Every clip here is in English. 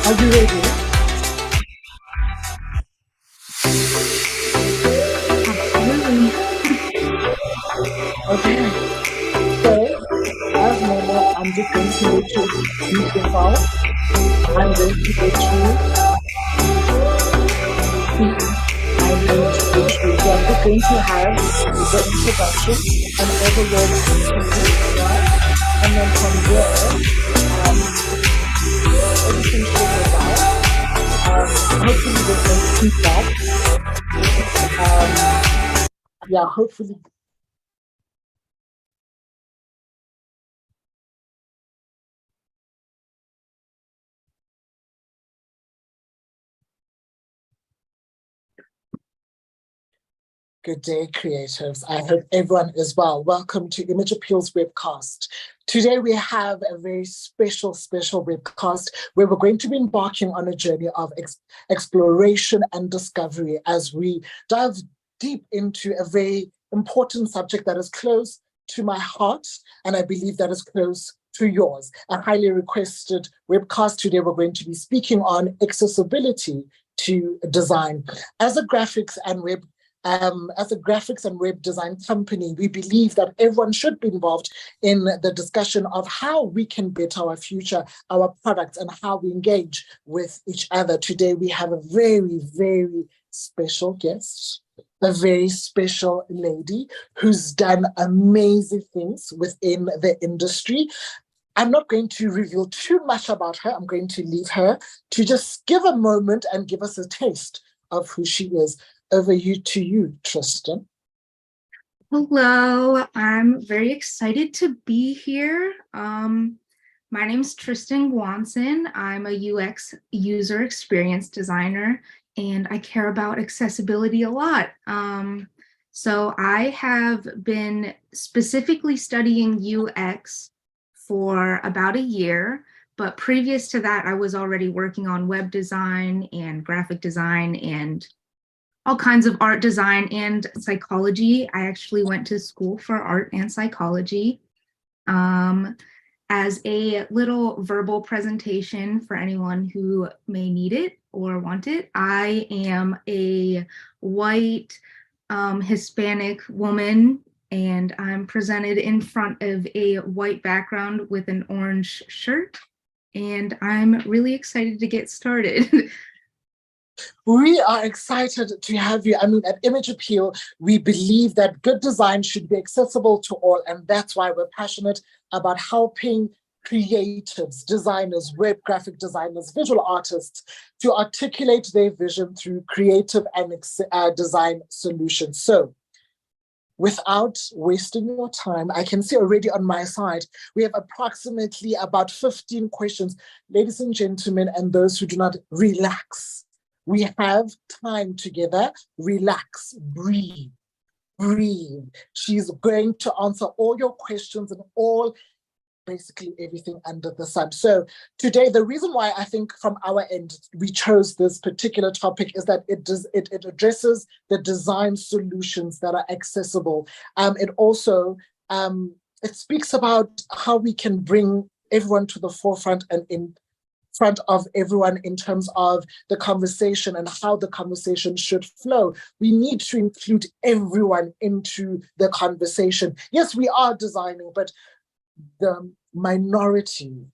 Are you ready? Absolutely. Okay. So, as normal, I'm just going to let you introduce yourself. I'm going to let you speak. I'm going to let you. So I'm just going to have the introduction and overload activity, right? And then from there, everything should go well. Hopefully there's no feedback. Yeah, hopefully. Good day, creatives. I hope everyone is well. Welcome to Image Appeals webcast. Today we have a very special webcast where we're going to be embarking on a journey of exploration and discovery as we dive deep into a very important subject that is close to my heart, and I believe that is close to yours. A highly requested webcast. Today we're going to be speaking on accessibility to design. As a graphics and web design company, we believe that everyone should be involved in the discussion of how we can better our future, our products, and how we engage with each other. Today, we have a very, very special guest, a very special lady who's done amazing things within the industry. I'm not going to reveal too much about her. I'm going to leave her to just give a moment and give us a taste of who she is. Over to you, Tristin. Hello, I'm very excited to be here. My name's Tristin Guanzon. I'm a UX user experience designer, and I care about accessibility a lot. So I have been specifically studying UX for about a year, but previous to that, I was already working on web design and graphic design and all kinds of art design and psychology. I actually went to school for art and psychology. As a little verbal presentation for anyone who may need it or want it, I am a white Hispanic woman, and I'm presented in front of a white background with an orange shirt, and I'm really excited to get started. We are excited to have you. I mean, at Image Appeal, we believe that good design should be accessible to all, and that's why we're passionate about helping creatives, designers, web graphic designers, visual artists to articulate their vision through creative and design solutions. So, without wasting your time, I can see already on my side, we have approximately about 15 questions. Ladies and gentlemen, and those who do not, relax. We have time together. Relax, breathe, breathe. She's going to answer all your questions and all basically everything under the sun. So today, the reason why I think from our end we chose this particular topic is that it addresses the design solutions that are accessible. It also it speaks about how we can bring everyone to the forefront and in front of everyone in terms of the conversation and how the conversation should flow. We need to include everyone into the conversation. Yes, we are designing, but the minority,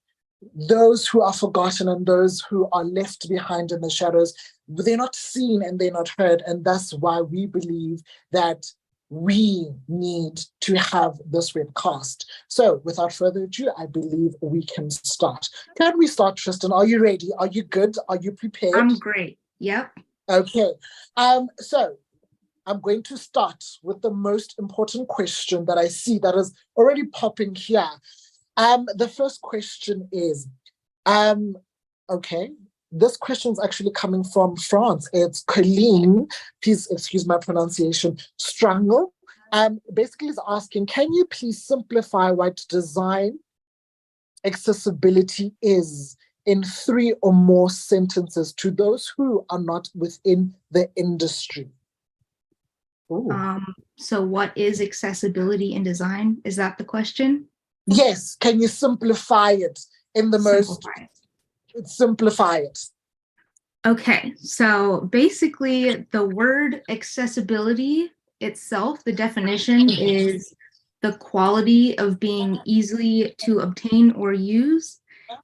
those who are forgotten and those who are left behind in the shadows, they're not seen and they're not heard. And that's why we believe that we need to have this webcast. So without further ado, I believe we can start. Can we start, Tristin? Are you ready? Are you good? Are you prepared? I'm great. Yep. Okay. So I'm going to start with the most important question that I see that is already popping here. The first question is, okay, this question is actually coming from France. It's Colleen, please excuse my pronunciation, Strangle. Basically is asking, can you please simplify what design accessibility is in 3 or more sentences to those who are not within the industry? So what is accessibility in design? Is that the question? Yes. Can you simplify it in the simplify it? Okay. So basically the word accessibility itself, the definition is the quality of being easily to obtain or use.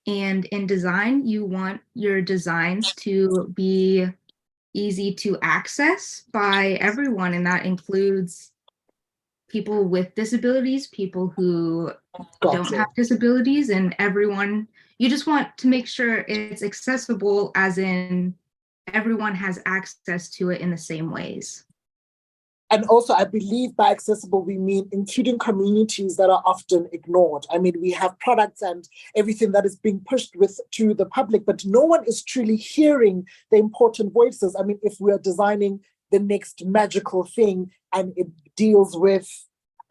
And in design, you want your designs to be easy to access by everyone, and that includes people with disabilities, people who don't have disabilities, and everyone. You just want to make sure it's accessible, as in everyone has access to it in the same ways. And also, I believe by accessible, we mean including communities that are often ignored. I mean, we have products and everything that is being pushed to the public, but no one is truly hearing the important voices. I mean, if we are designing the next magical thing and it deals with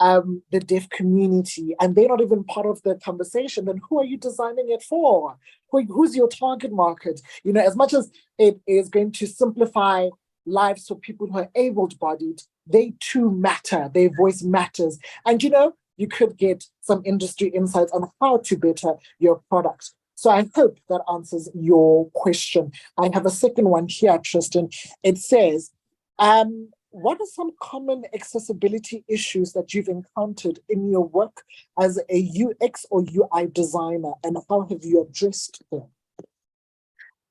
the deaf community and they're not even part of the conversation, then who are you designing it for? Who's your target market? You know, as much as it is going to simplify lives for people who are able-bodied, they too matter. Their voice matters. And, you know, you could get some industry insights on how to better your product. So I hope that answers your question. I have a second one here, Tristin. It says, what are some common accessibility issues that you've encountered in your work as a UX or UI designer, and how have you addressed them?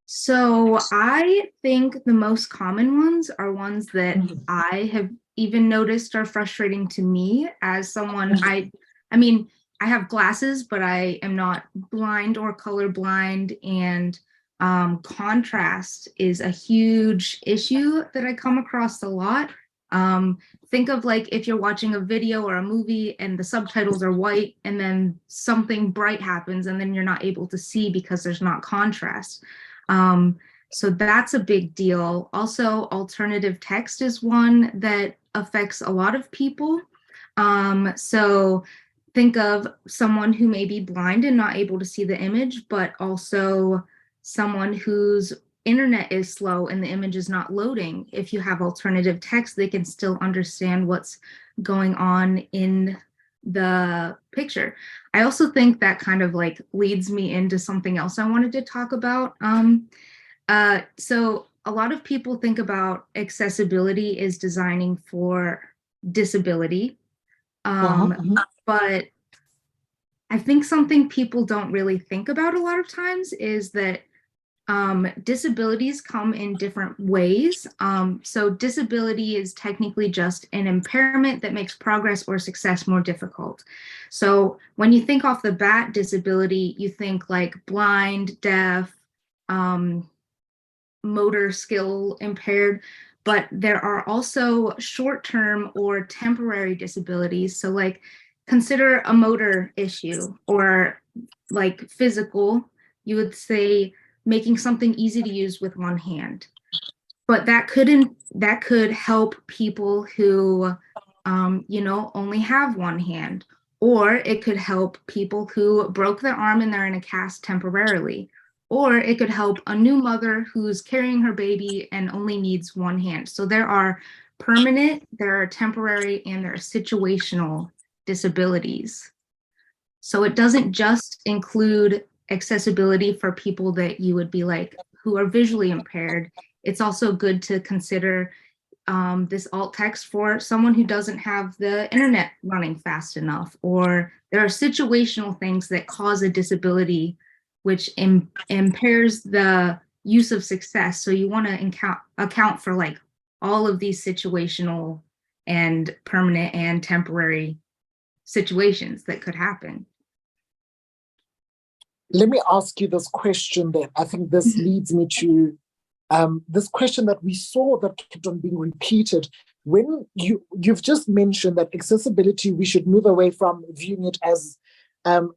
So I think the most common ones are ones that I have even noticed are frustrating to me as someone. I mean, I have glasses, but I am not blind or colorblind, and contrast is a huge issue that I come across a lot. Think of like if you're watching a video or a movie and the subtitles are white and then something bright happens and then you're not able to see because there's not contrast. So that's a big deal. Also, alternative text is one that affects a lot of people. So think of someone who may be blind and not able to see the image, but also someone whose internet is slow and the image is not loading. If you have alternative text, they can still understand what's going on in the picture. I also think that kind of like leads me into something else I wanted to talk about. So a lot of people think about accessibility as designing for disability. But I think something people don't really think about a lot of times is that disabilities come in different ways. So disability is technically just an impairment that makes progress or success more difficult. So when you think off the bat disability, you think like blind, deaf, motor skill impaired, but there are also short-term or temporary disabilities. So like consider a motor issue, or like physical, you would say making something easy to use with one hand. but that could help people who only have one hand, or it could help people who broke their arm and they're in a cast temporarily, or it could help a new mother who's carrying her baby and only needs one hand. So there are permanent, there are temporary, and there are situational disabilities. So it doesn't just include accessibility for people that you would be like who are visually impaired. It's also good to consider this alt text for someone who doesn't have the internet running fast enough, or there are situational things that cause a disability which impairs the use of success. So you want to account for like all of these situational and permanent and temporary situations that could happen. Let me ask you this question then. I think this leads me to this question that we saw that kept on being repeated. When you've just mentioned that accessibility, we should move away from viewing it as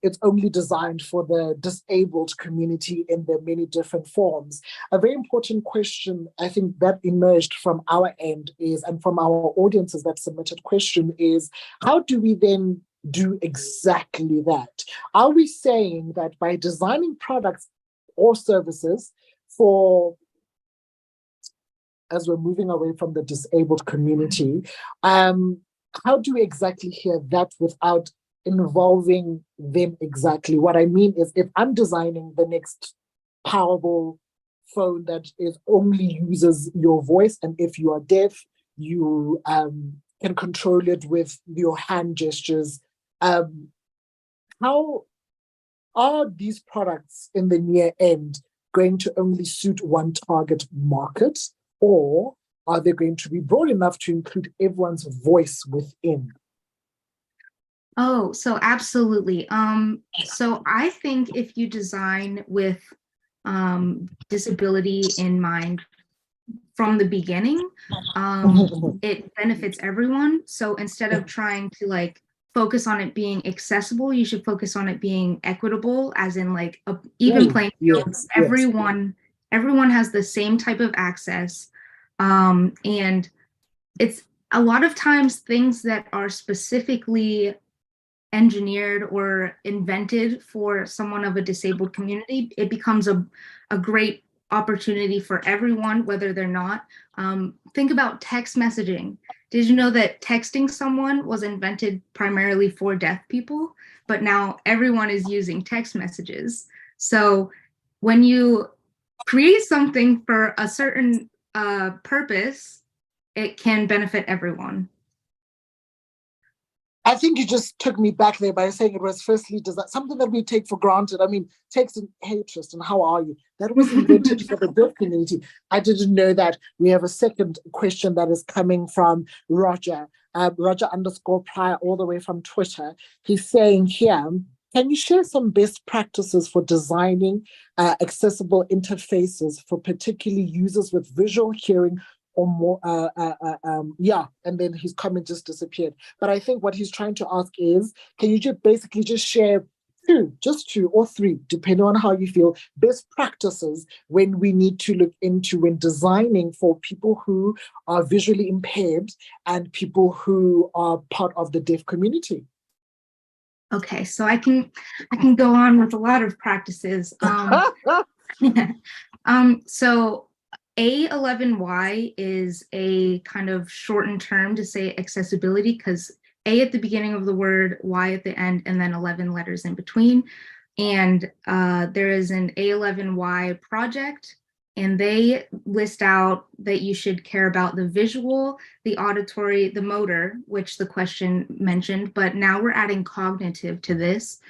it's only designed for the disabled community in their many different forms. A very important question, I think, that emerged from our end is, and from our audiences that submitted question is, how do we then do exactly that? Are we saying that by designing products or services for, as we're moving away from the disabled community, how do we exactly hear that without involving them exactly? What I mean is, if I'm designing the next powerful phone that is only uses your voice, and if you are deaf, you can control it with your hand gestures, how are these products in the near end going to only suit one target market, or are they going to be broad enough to include everyone's voice within? Oh, so absolutely. So I think if you design with disability in mind from the beginning, it benefits everyone. So instead of trying to like focus on it being accessible, you should focus on it being equitable, as in like a even playing field. Yes, Everyone has the same type of access. And it's a lot of times things that are specifically engineered or invented for someone of a disabled community, it becomes a great opportunity for everyone, whether they're not. Think about text messaging. Did you know that texting someone was invented primarily for deaf people, but now everyone is using text messages? So when you create something for a certain purpose, it can benefit everyone. I think you just took me back there by saying it was firstly something that we take for granted. I mean, texting, hey Tristan, how are you? That was invented for the deaf community. I didn't know that. We have a second question that is coming from Roger, Roger_Pryor, all the way from Twitter. He's saying here, can you share some best practices for designing accessible interfaces for particularly users with visual, hearing, or more, and then his comment just disappeared. But I think what he's trying to ask is, can you just basically just share two or three, depending on how you feel, best practices when we need to look into when designing for people who are visually impaired and people who are part of the deaf community? Okay, so I can go on with a lot of practices. So A11Y is a kind of shortened term to say accessibility, because A at the beginning of the word, Y at the end, and then 11 letters in between. And there is an A11Y project, and they list out that you should care about the visual, the auditory, the motor, which the question mentioned, but now we're adding cognitive to this.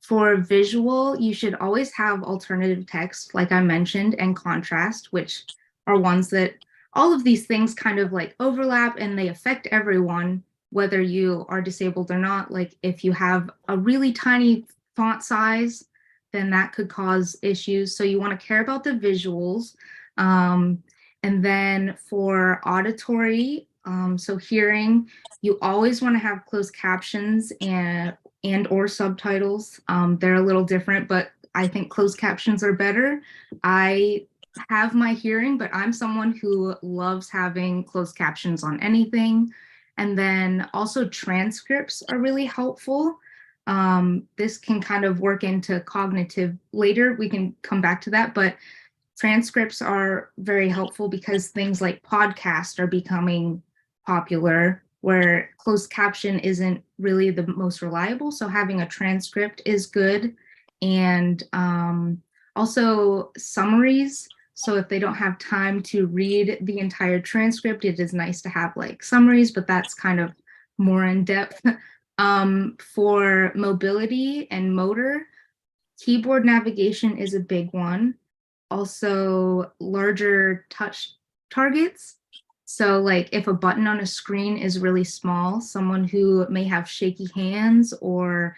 For visual, you should always have alternative text, like I mentioned, and contrast, which are ones that all of these things kind of like overlap and they affect everyone, whether you are disabled or not. Like if you have a really tiny font size, then that could cause issues. So you want to care about the visuals. And then for auditory, so hearing, you always want to have closed captions and or subtitles. They're a little different, but I think closed captions are better. I have my hearing, but I'm someone who loves having closed captions on anything. And then also transcripts are really helpful. This can kind of work into cognitive later. We can come back to that, but transcripts are very helpful because things like podcasts are becoming popular where closed caption isn't really the most reliable. So having a transcript is good. And also summaries. So if they don't have time to read the entire transcript, it is nice to have like summaries, but that's kind of more in depth. For mobility and motor, keyboard navigation is a big one. Also, larger touch targets. So like if a button on a screen is really small, someone who may have shaky hands or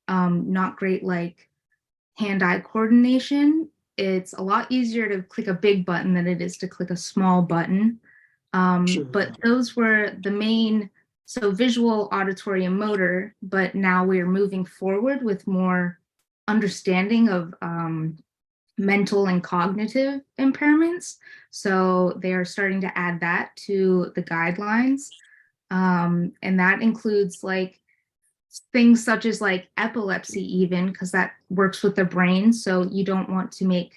not great like hand-eye coordination, it's a lot easier to click a big button than it is to click a small button. But those were the main, so visual, auditory, and motor, but now we're moving forward with more understanding of mental and cognitive impairments. So they are starting to add that to the guidelines. And that includes like things such as like epilepsy even, because that works with the brain. So you don't want to make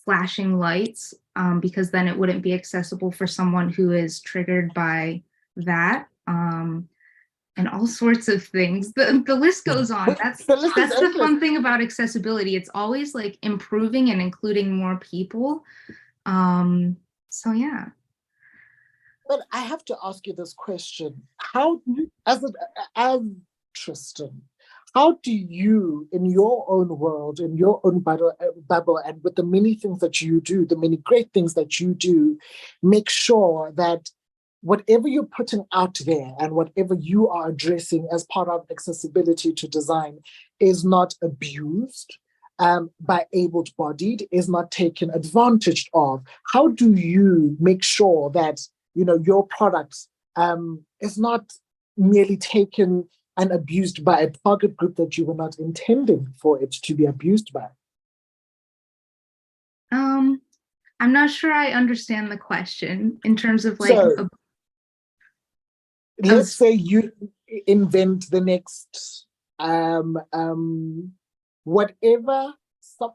flashing lights because then it wouldn't be accessible for someone who is triggered by that. And all sorts of things. The list goes on. That's the fun thing about accessibility. It's always like improving and including more people. So yeah. But I have to ask you this question: How, as Tristin, how do you, in your own world, in your own bubble, and with the many things that you do, the many great things that you do, make sure that whatever you're putting out there and whatever you are addressing as part of accessibility to design is not abused by able-bodied, is not taken advantage of? How do you make sure that your product is not merely taken and abused by a target group that you were not intending for it to be abused by? I'm not sure I understand the question in terms of like. So, let's say you invent the next whatever,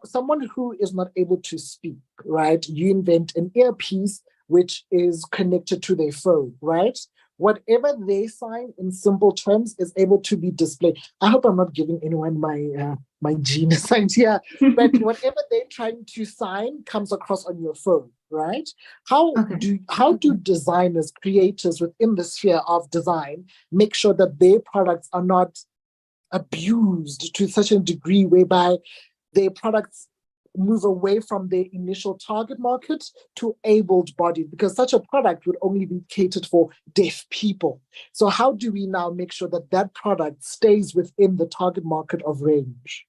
someone who is not able to speak, right? You invent an earpiece which is connected to their phone, right? Whatever they sign in simple terms is able to be displayed. I hope I'm not giving anyone my genius idea, but whatever they're trying to sign comes across on your phone, right? How do designers, creators within the sphere of design make sure that their products are not abused to such a degree whereby their products move away from their initial target market to able-bodied, because such a product would only be catered for deaf people. So how do we now make sure that that product stays within the target market of range?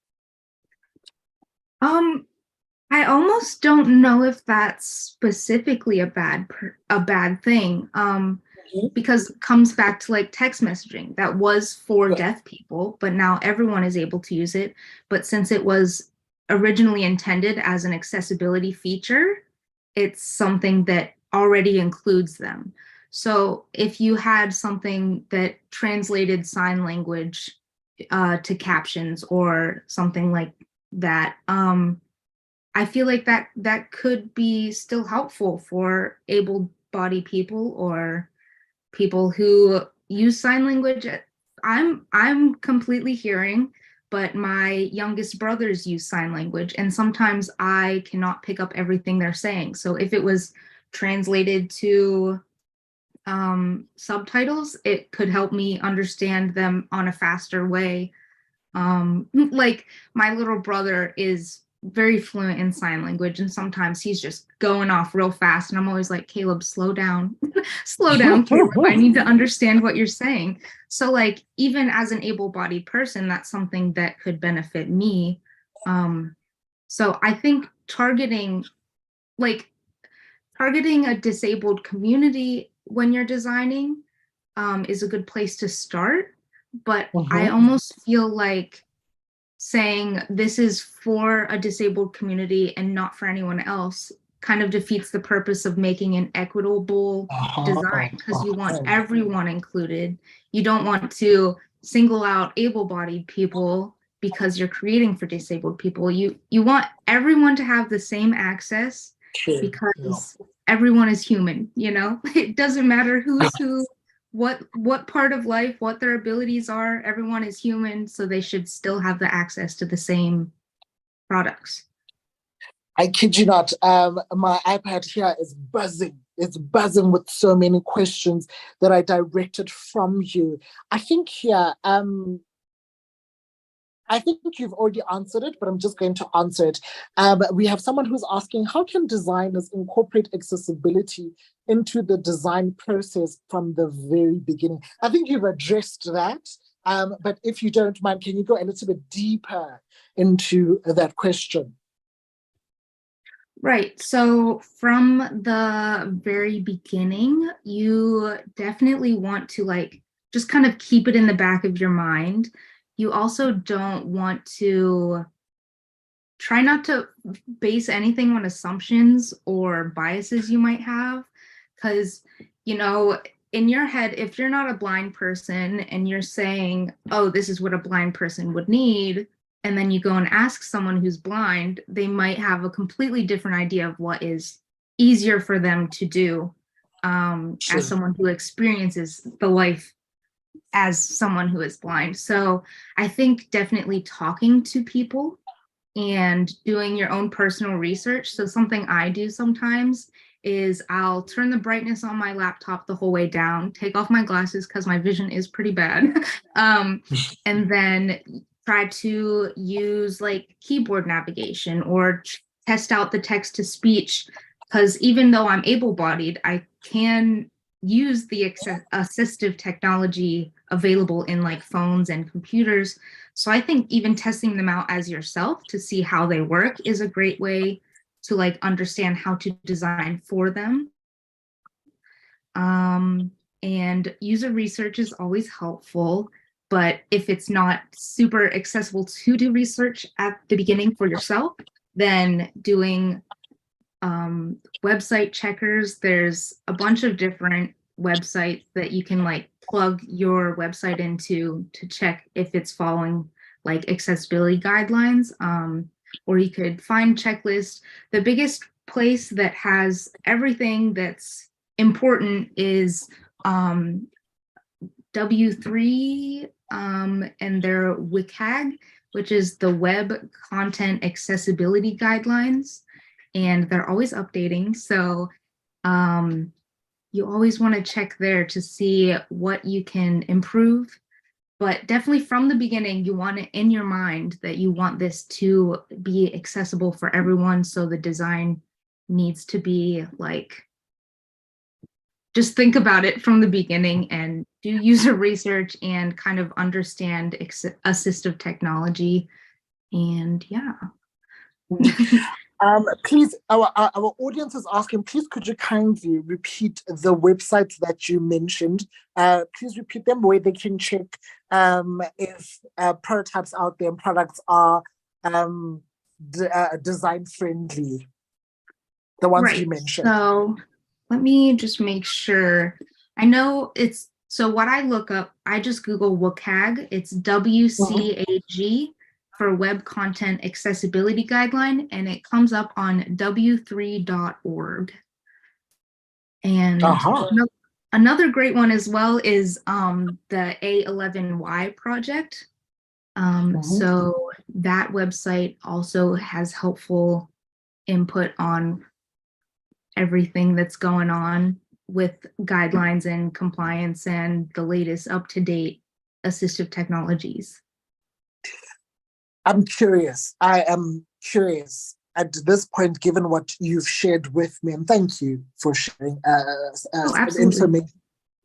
I almost don't know if that's specifically a bad thing. Because it comes back to like text messaging that was for deaf people, but now everyone is able to use it. But since it was originally intended as an accessibility feature, it's something that already includes them. So if you had something that translated sign language to captions or something like that, I feel like that could be still helpful for able-bodied people or people who use sign language. I'm completely hearing, but my youngest brothers use sign language, and sometimes I cannot pick up everything they're saying. So if it was translated to subtitles, it could help me understand them on a faster way. Like my little brother is very fluent in sign language, and sometimes he's just going off real fast, and I'm always like, Caleb, slow down. Slow down, Caleb. I need to understand what you're saying. So like even as an able-bodied person, that's something that could benefit me. So I think targeting a disabled community when you're designing is a good place to start. But I almost feel like saying this is for a disabled community and not for anyone else kind of defeats the purpose of making an equitable design, because you want everyone included. You don't want to single out able-bodied people because you're creating for disabled people. You want everyone to have the same access, because everyone is human, you know? It doesn't matter who's who, what part of life, what their abilities are. Everyone is human, so they should still have the access to the same products. I kid you not, my iPad here is buzzing. It's buzzing with so many questions that I directed from you. I think here, I think you've already answered it, but I'm just going to answer it. We have someone who's asking, how can designers incorporate accessibility into the design process from the very beginning? I think you've addressed that, but if you don't mind, can you go a little bit deeper into that question? Right. So from the very beginning, you definitely want to like just kind of keep it in the back of your mind. You also don't want to try not to base anything on assumptions or biases you might have, because, you know, in your head, if you're not a blind person and you're saying, oh, this is what a blind person would need, and then you go and ask someone who's blind, they might have a completely different idea of what is easier for them to do, as someone who experiences the life as someone who is blind. So I think definitely talking to people and doing your own personal research. So something I do sometimes is I'll turn the brightness on my laptop the whole way down, take off my glasses because my vision is pretty bad, and then try to use like keyboard navigation or test out the text to speech, because even though I'm able-bodied, I can use the assistive technology available in like phones and computers. So I think even testing them out as yourself to see how they work is a great way to like understand how to design for them. And user research is always helpful, but if it's not super accessible to do research at the beginning for yourself, then doing website checkers. There's a bunch of different websites that you can like plug your website into to check if it's following like accessibility guidelines, or you could find checklists. The biggest place that has everything that's important is W3 and their WCAG, which is the Web Content Accessibility Guidelines, and they're always updating. So you always want to check there to see what you can improve. But definitely from the beginning, you want it in your mind that you want this to be accessible for everyone. So the design needs to be like, just think about it from the beginning and do user research and kind of understand assistive technology. And yeah. Please, our audience is asking, please could you kindly repeat the websites that you mentioned? Please repeat them where they can check if prototypes out there and products are design friendly. The ones you mentioned. So let me just make sure. I know it's, so what I look up, I just Google WCAG. It's WCAG for Web Content Accessibility Guideline, and it comes up on w3.org. And another great one as well is the A11Y project. So that website also has helpful input on everything that's going on with guidelines and compliance and the latest up-to-date assistive technologies. I'm curious. I am curious at this point, given what you've shared with me, and thank you for sharing information,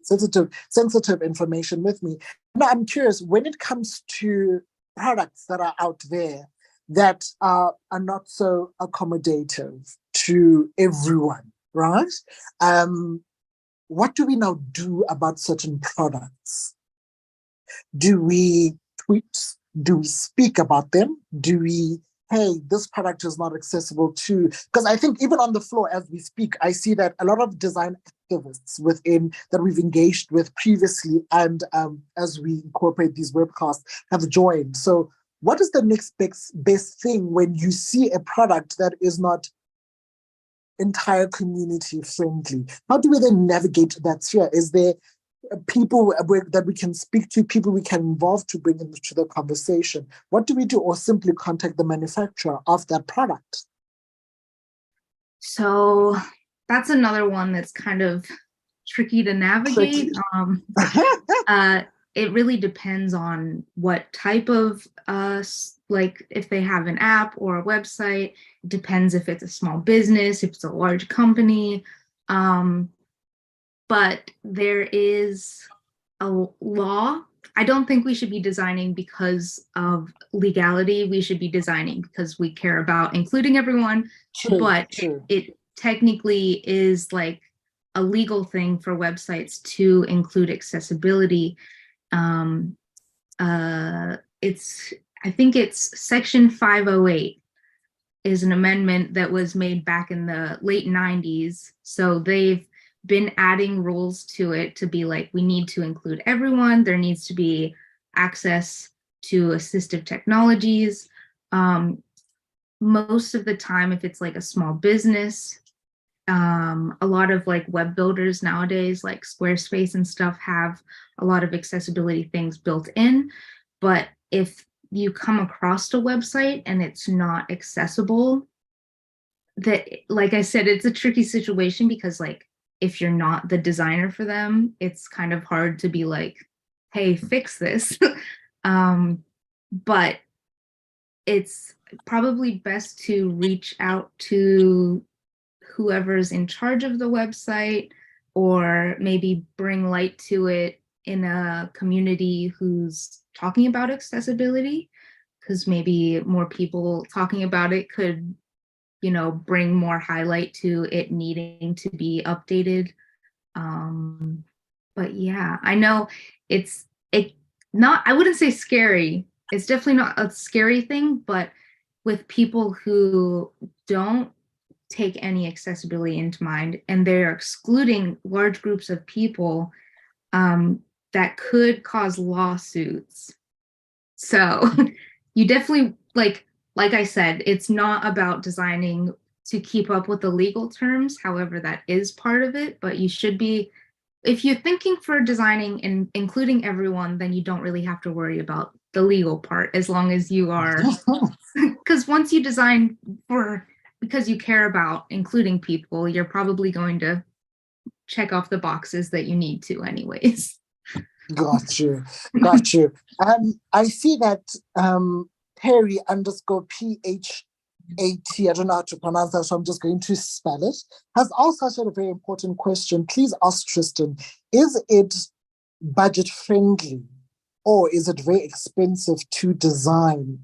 sensitive information with me. Now, I'm curious, when it comes to products that are out there that are not so accommodative to everyone, right? What do we now do about certain products? Do we tweet? Do we speak about them? Do we hey, this product is not accessible to, because I think even on the floor as we speak, I see that a lot of design activists within that we've engaged with previously and as we incorporate these webcasts have joined. So what is the next best thing when you see a product that is not entire community friendly? How do we then navigate that sphere? Is there people that we can speak to, people we can involve to bring into the conversation? What do we do? Or simply contact the manufacturer of that product? So that's another one that's kind of tricky to navigate. It really depends on what type of like if they have an app or a website. It depends if it's a small business, if it's a large company. But there is a law. I don't think we should be designing because of legality. We should be designing because we care about including everyone. But it technically is like a legal thing for websites to include accessibility. I think it's Section 508 is an amendment that was made back in the late 90s. So they've been adding rules to it to be like, we need to include everyone. There needs to be access to assistive technologies. Most of the time, if it's like a small business, a lot of like web builders nowadays, like Squarespace and stuff, have a lot of accessibility things built in. But if you come across a website and it's not accessible, that, like I said, it's a tricky situation because like if you're not the designer for them, it's kind of hard to be like, hey, fix this. But it's probably best to reach out to whoever's in charge of the website, or maybe bring light to it in a community who's talking about accessibility, because maybe more people talking about it could, you know, bring more highlight to it needing to be updated. But yeah, I know it's not, I wouldn't say scary. It's definitely not a scary thing, but with people who don't take any accessibility into mind and they're excluding large groups of people, that could cause lawsuits. So you definitely, like I said, it's not about designing to keep up with the legal terms. However, that is part of it, but you should be, if you're thinking for designing and including everyone, then you don't really have to worry about the legal part, as long as you are, because once you design for, because you care about including people, you're probably going to check off the boxes that you need to anyways. Got you. I see that Perry underscore PHAT, I don't know how to pronounce that, so I'm just going to spell it, has also asked a very important question. Please ask Tristin, is it budget friendly or is it very expensive to design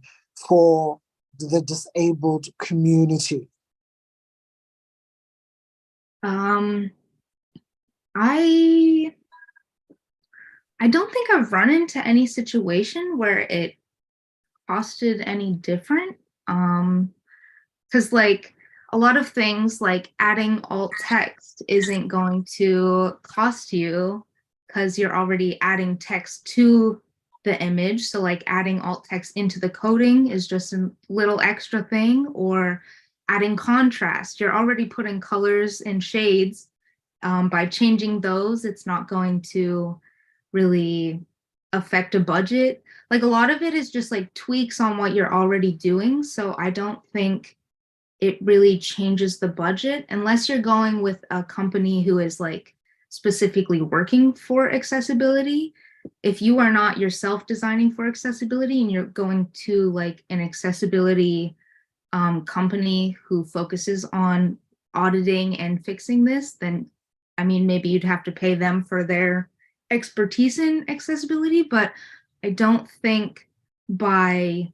for the disabled community? I don't think I've run into any situation where it costed any different. Because like a lot of things like adding alt text isn't going to cost you because you're already adding text to the image. So like adding alt text into the coding is just a little extra thing, or adding contrast. You're already putting colors and shades. By changing those, it's not going to really affect a budget. Like a lot of it is just like tweaks on what you're already doing. So I don't think it really changes the budget unless you're going with a company who is like specifically working for accessibility. If you are not yourself designing for accessibility and you're going to like an accessibility company who focuses on auditing and fixing this, then I mean, maybe you'd have to pay them for their expertise in accessibility, but I don't think by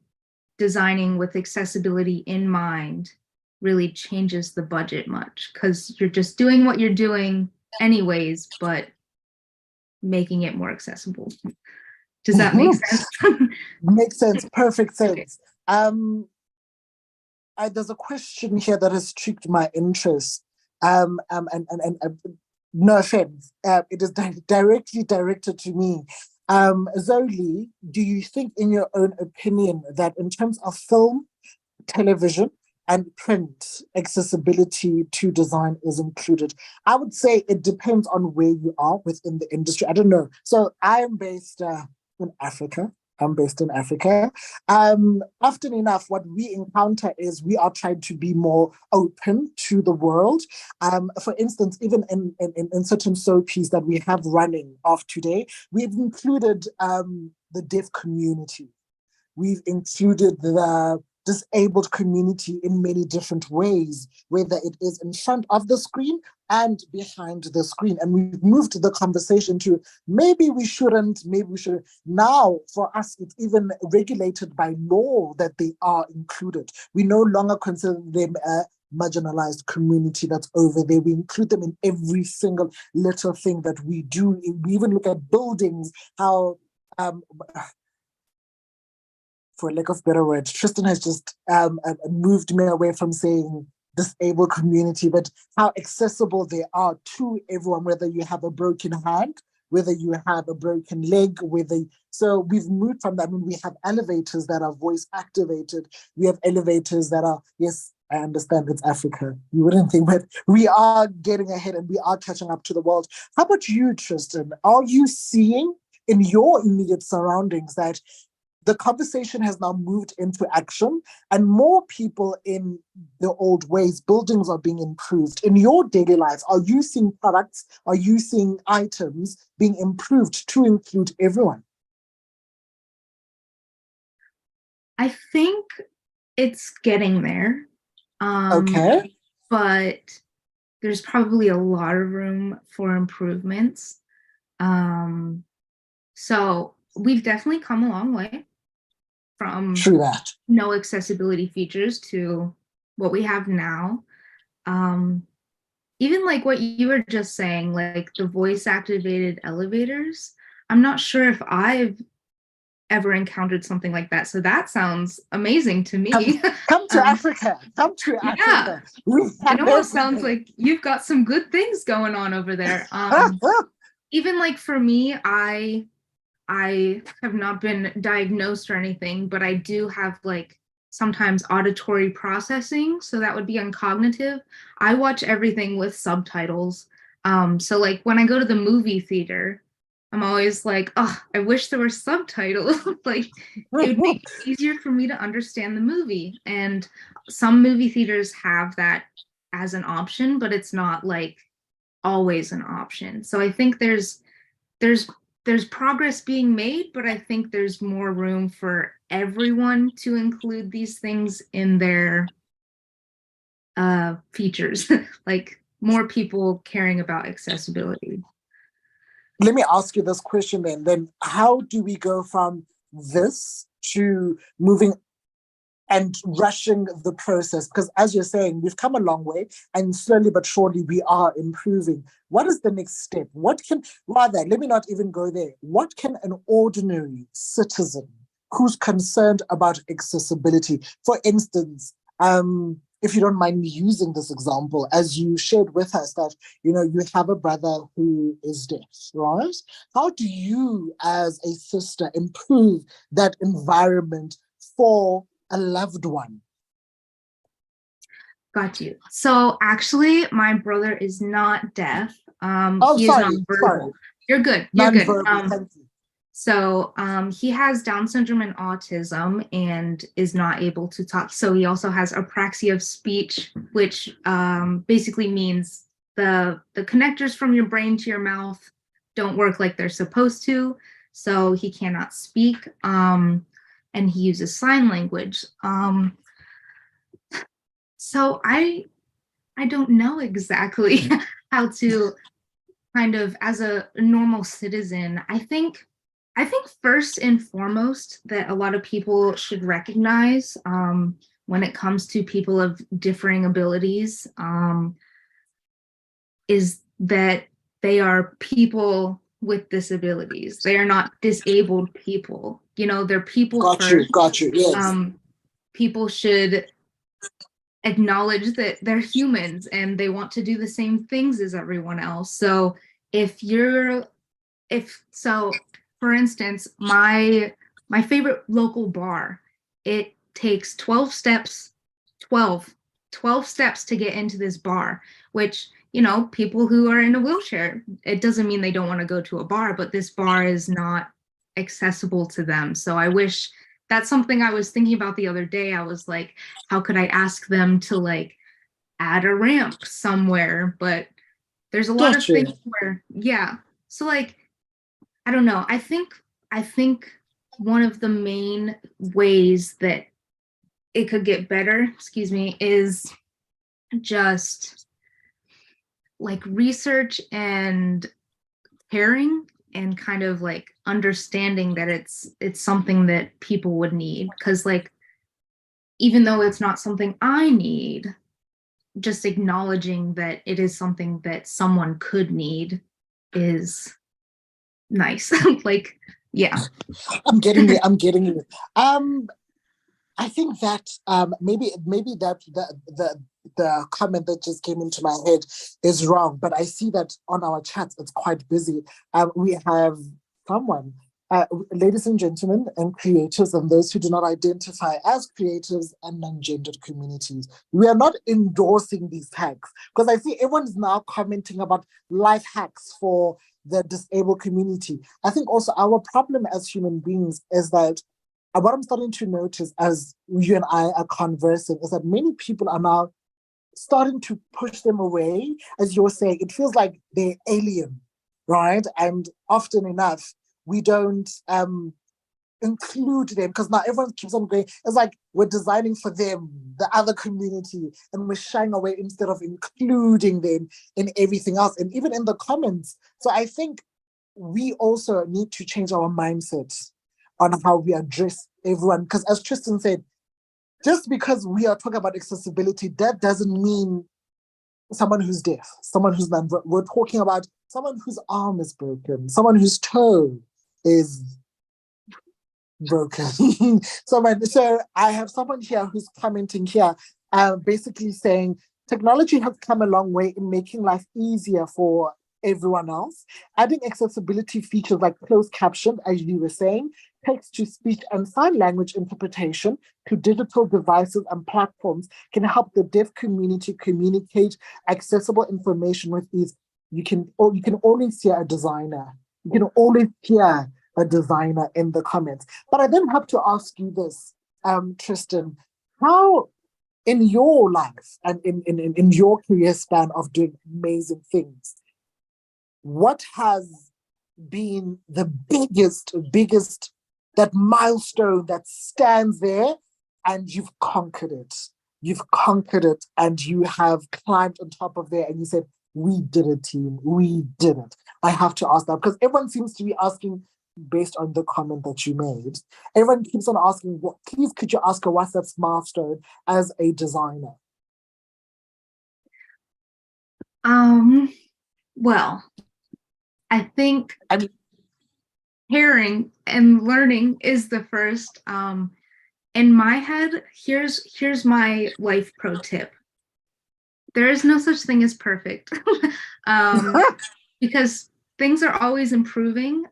designing with accessibility in mind really changes the budget much, because you're just doing what you're doing anyways, but making it more accessible. Does that make sense? Makes sense. Perfect sense. Okay. there's a question here that has piqued my interest. And no offense, it is directly directed to me. Zoe, do you think, in your own opinion, that in terms of film, television, and print, accessibility to design is included? I would say it depends on where you are within the industry. I don't know. So I am based in Africa. I'm based in Africa. Often enough, what we encounter is we are trying to be more open to the world. For instance, even in certain soapies that we have running off today, we've included the deaf community. We've included the disabled community in many different ways, whether it is in front of the screen and behind the screen. And we've moved the conversation to maybe we shouldn't, maybe we should. Now, for us, it's even regulated by law that they are included. We no longer consider them a marginalized community that's over there. We include them in every single little thing that we do. We even look at buildings, how for lack of better words, Tristin has just moved me away from saying disabled community, but how accessible they are to everyone, whether you have a broken hand, whether you have a broken leg, so we've moved from that. I mean, we have elevators that are voice activated. We have elevators that are, yes, I understand it's Africa. You wouldn't think, but we are getting ahead and we are catching up to the world. How about you, Tristin? Are you seeing in your immediate surroundings that the conversation has now moved into action and more people in the old ways, buildings are being improved? In your daily lives, are you seeing products, are you seeing items being improved to include everyone? I think it's getting there. Okay. But there's probably a lot of room for improvements. So we've definitely come a long way from True that. no accessibility features to what we have now. Even like what you were just saying, like the voice activated elevators, I'm not sure if I've ever encountered something like that. So that sounds amazing to me. Come to Africa. Come to Yeah. Africa. It almost sounds like you've got some good things going on over there. Even like for me, I have not been diagnosed or anything, but I do have like sometimes auditory processing. So that would be uncognitive. I watch everything with subtitles. So like when I go to the movie theater, I'm always like, oh, I wish there were subtitles. Like it would make it easier for me to understand the movie. And some movie theaters have that as an option, but it's not like always an option. So I think there's progress being made, but I think there's more room for everyone to include these things in their features, like more people caring about accessibility. Let me ask you this question then how do we go from this to moving and rushing the process? Because as you're saying, we've come a long way and slowly but surely we are improving. What is the next step? Let me not even go there. What can an ordinary citizen who's concerned about accessibility, for instance, if you don't mind me using this example, as you shared with us that, you have a brother who is deaf, right? How do you, as a sister, improve that environment for a loved one? Got you. So actually, my brother is not deaf. He is Sorry. nonverbal. You're good. You're good. Thank you. So he has Down syndrome and autism and is not able to talk. So he also has apraxia of speech, which basically means the connectors from your brain to your mouth don't work like they're supposed to. So he cannot speak, and he uses sign language. So I don't know exactly how to kind of, as a normal citizen, I think first and foremost that a lot of people should recognize when it comes to people of differing abilities is that they are people with disabilities. They are not disabled people. They're people first. Got you. Yes. People should acknowledge that they're humans and they want to do the same things as everyone else. So if you're if so for instance, my favorite local bar, it takes 12 steps, 12 12 steps to get into this bar, which, you know, people who are in a wheelchair, it doesn't mean they don't want to go to a bar, but this bar is not accessible to them. So I wish, that's something I was thinking about the other day. I was like, how could I ask them to like add a ramp somewhere? But there's a lot of Gotcha. things where, yeah. So like, I don't know. I think one of the main ways that it could get better, excuse me, is just like research and caring and kind of like understanding that it's something that people would need, because like even though it's not something I need, just acknowledging that it is something that someone could need is nice. Like, yeah. I'm getting it. I'm getting it. I think that maybe that the comment that just came into my head is wrong, but I see that on our chats it's quite busy. We have someone, ladies and gentlemen, and creators, and those who do not identify as creatives and non-gendered communities. We are not endorsing these hacks because I see everyone's now commenting about life hacks for the disabled community. I think also our problem as human beings is that what I'm starting to notice as you and I are conversing is that many people are now starting to push them away. As you're saying, it feels like they're alien, right? And often enough, we don't include them because now everyone keeps on going. It's like we're designing for them, the other community, and we're shying away instead of including them in everything else and even in the comments. So I think we also need to change our mindset on how we address everyone. Because as Tristin said, just because we are talking about accessibility, that doesn't mean someone who's deaf, someone who's non. We're talking about someone whose arm is broken, someone whose toe is broken. So I have someone here who's commenting here, basically saying technology has come a long way in making life easier for everyone else. Adding accessibility features like closed caption, as you were saying, text to speech and sign language interpretation to digital devices and platforms can help the deaf community communicate accessible information with ease. You can always hear a designer. You can always hear a designer in the comments. But I then have to ask you this, Tristin, how in your life and in your career span of doing amazing things, what has been the biggest, that milestone that stands there and you've conquered it? You've conquered it and you have climbed on top of there and you said, we did it, team. We did it. I have to ask that because everyone seems to be asking based on the comment that you made. Everyone keeps on asking, what, please could you ask her what's that milestone as a designer? Well, I think I mean, caring and learning is the first. In my head, here's my life pro tip. There is no such thing as perfect. um, because things are always improving.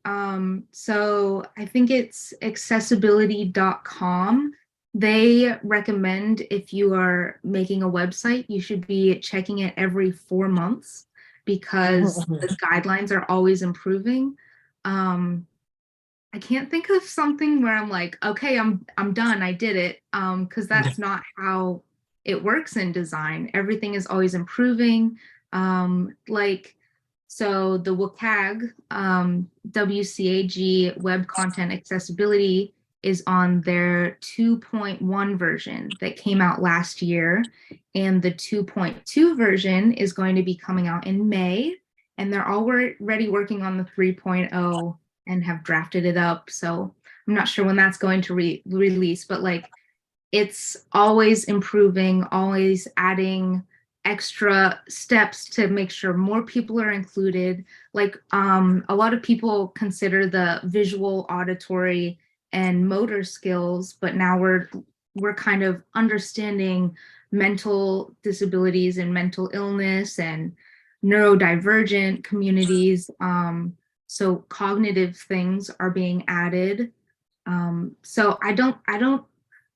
So I think it's accessibility.com. They recommend if you are making a website, you should be checking it every 4 months because the guidelines are always improving. I can't think of something where I'm like, okay, I'm done, I did it. Because that's not how it works in design. Everything is always improving. Like, so the WCAG, WCAG Web Content Accessibility is on their 2.1 version that came out last year. And the 2.2 version is going to be coming out in May. And they're already working on the 3.0 and have drafted it up. So I'm not sure when that's going to release, but like it's always improving, always adding extra steps to make sure more people are included. Like a lot of people consider the visual, auditory, and motor skills, but now we're kind of understanding mental disabilities and mental illness and neurodivergent communities. So cognitive things are being added. So I don't,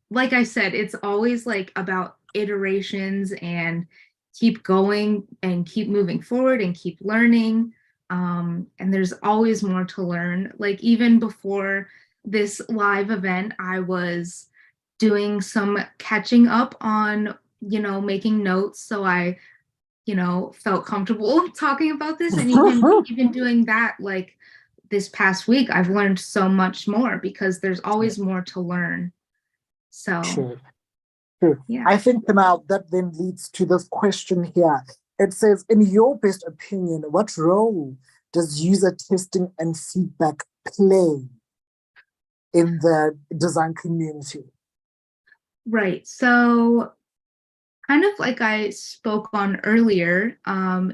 like I said, it's always like about iterations and keep going and keep moving forward and keep learning. And there's always more to learn. Like even before this live event, I was doing some catching up on, making notes. So I, felt comfortable talking about this. And even doing that, like this past week, I've learned so much more because there's always more to learn. So, True. True. yeah. I think now that then leads to this question here. It says, in your best opinion, what role does user testing and feedback play in the design community? Right. So, kind of like I spoke on earlier,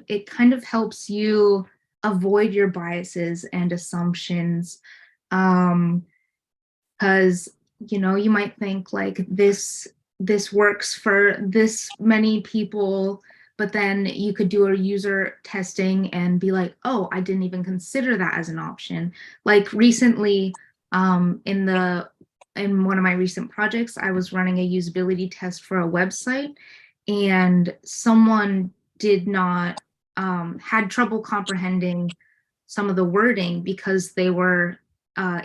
it kind of helps you avoid your biases and assumptions. Because you might think like this works for this many people, but then you could do a user testing and be like, oh, I didn't even consider that as an option. Like recently, in one of my recent projects, I was running a usability test for a website, and someone did not had trouble comprehending some of the wording because they were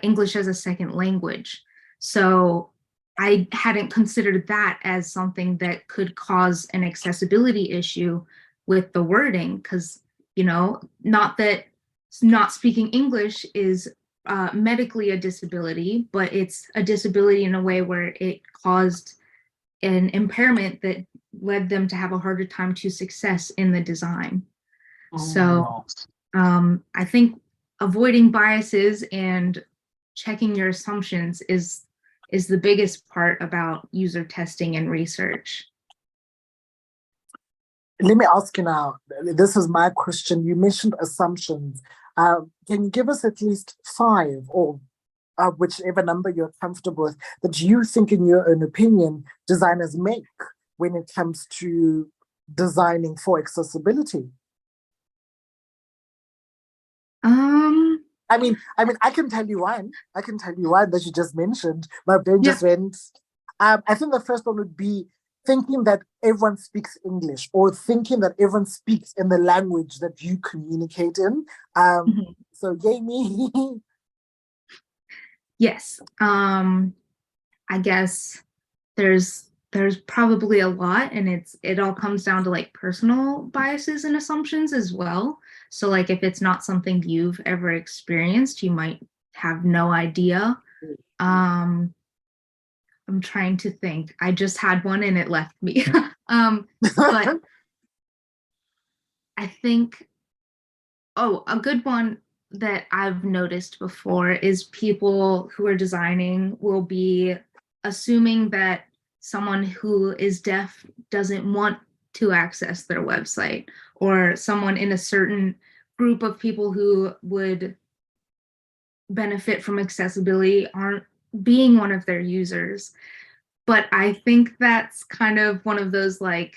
English as a second language. So I hadn't considered that as something that could cause an accessibility issue with the wording, because, not that not speaking English is medically a disability, but it's a disability in a way where it caused an impairment that led them to have a harder time to success in the design. So I think avoiding biases and checking your assumptions is the biggest part about user testing and research. Let me ask you now, this is my question. You mentioned assumptions. Can you give us at least 5 or whichever number you're comfortable with that you think, in your own opinion, designers make when it comes to designing for accessibility? I can tell you one. I can tell you one that you just mentioned. My brain just went. I think the first one would be thinking that everyone speaks English, or thinking that everyone speaks in the language that you communicate in. So yay me. Yes. I guess there's probably a lot, and it all comes down to like personal biases and assumptions as well. So like if it's not something you've ever experienced, you might have no idea. I'm trying to think. I just had one and it left me. But I think, a good one that I've noticed before is people who are designing will be assuming that someone who is deaf doesn't want to access their website, or someone in a certain group of people who would benefit from accessibility aren't being one of their users. But I think that's kind of one of those, like,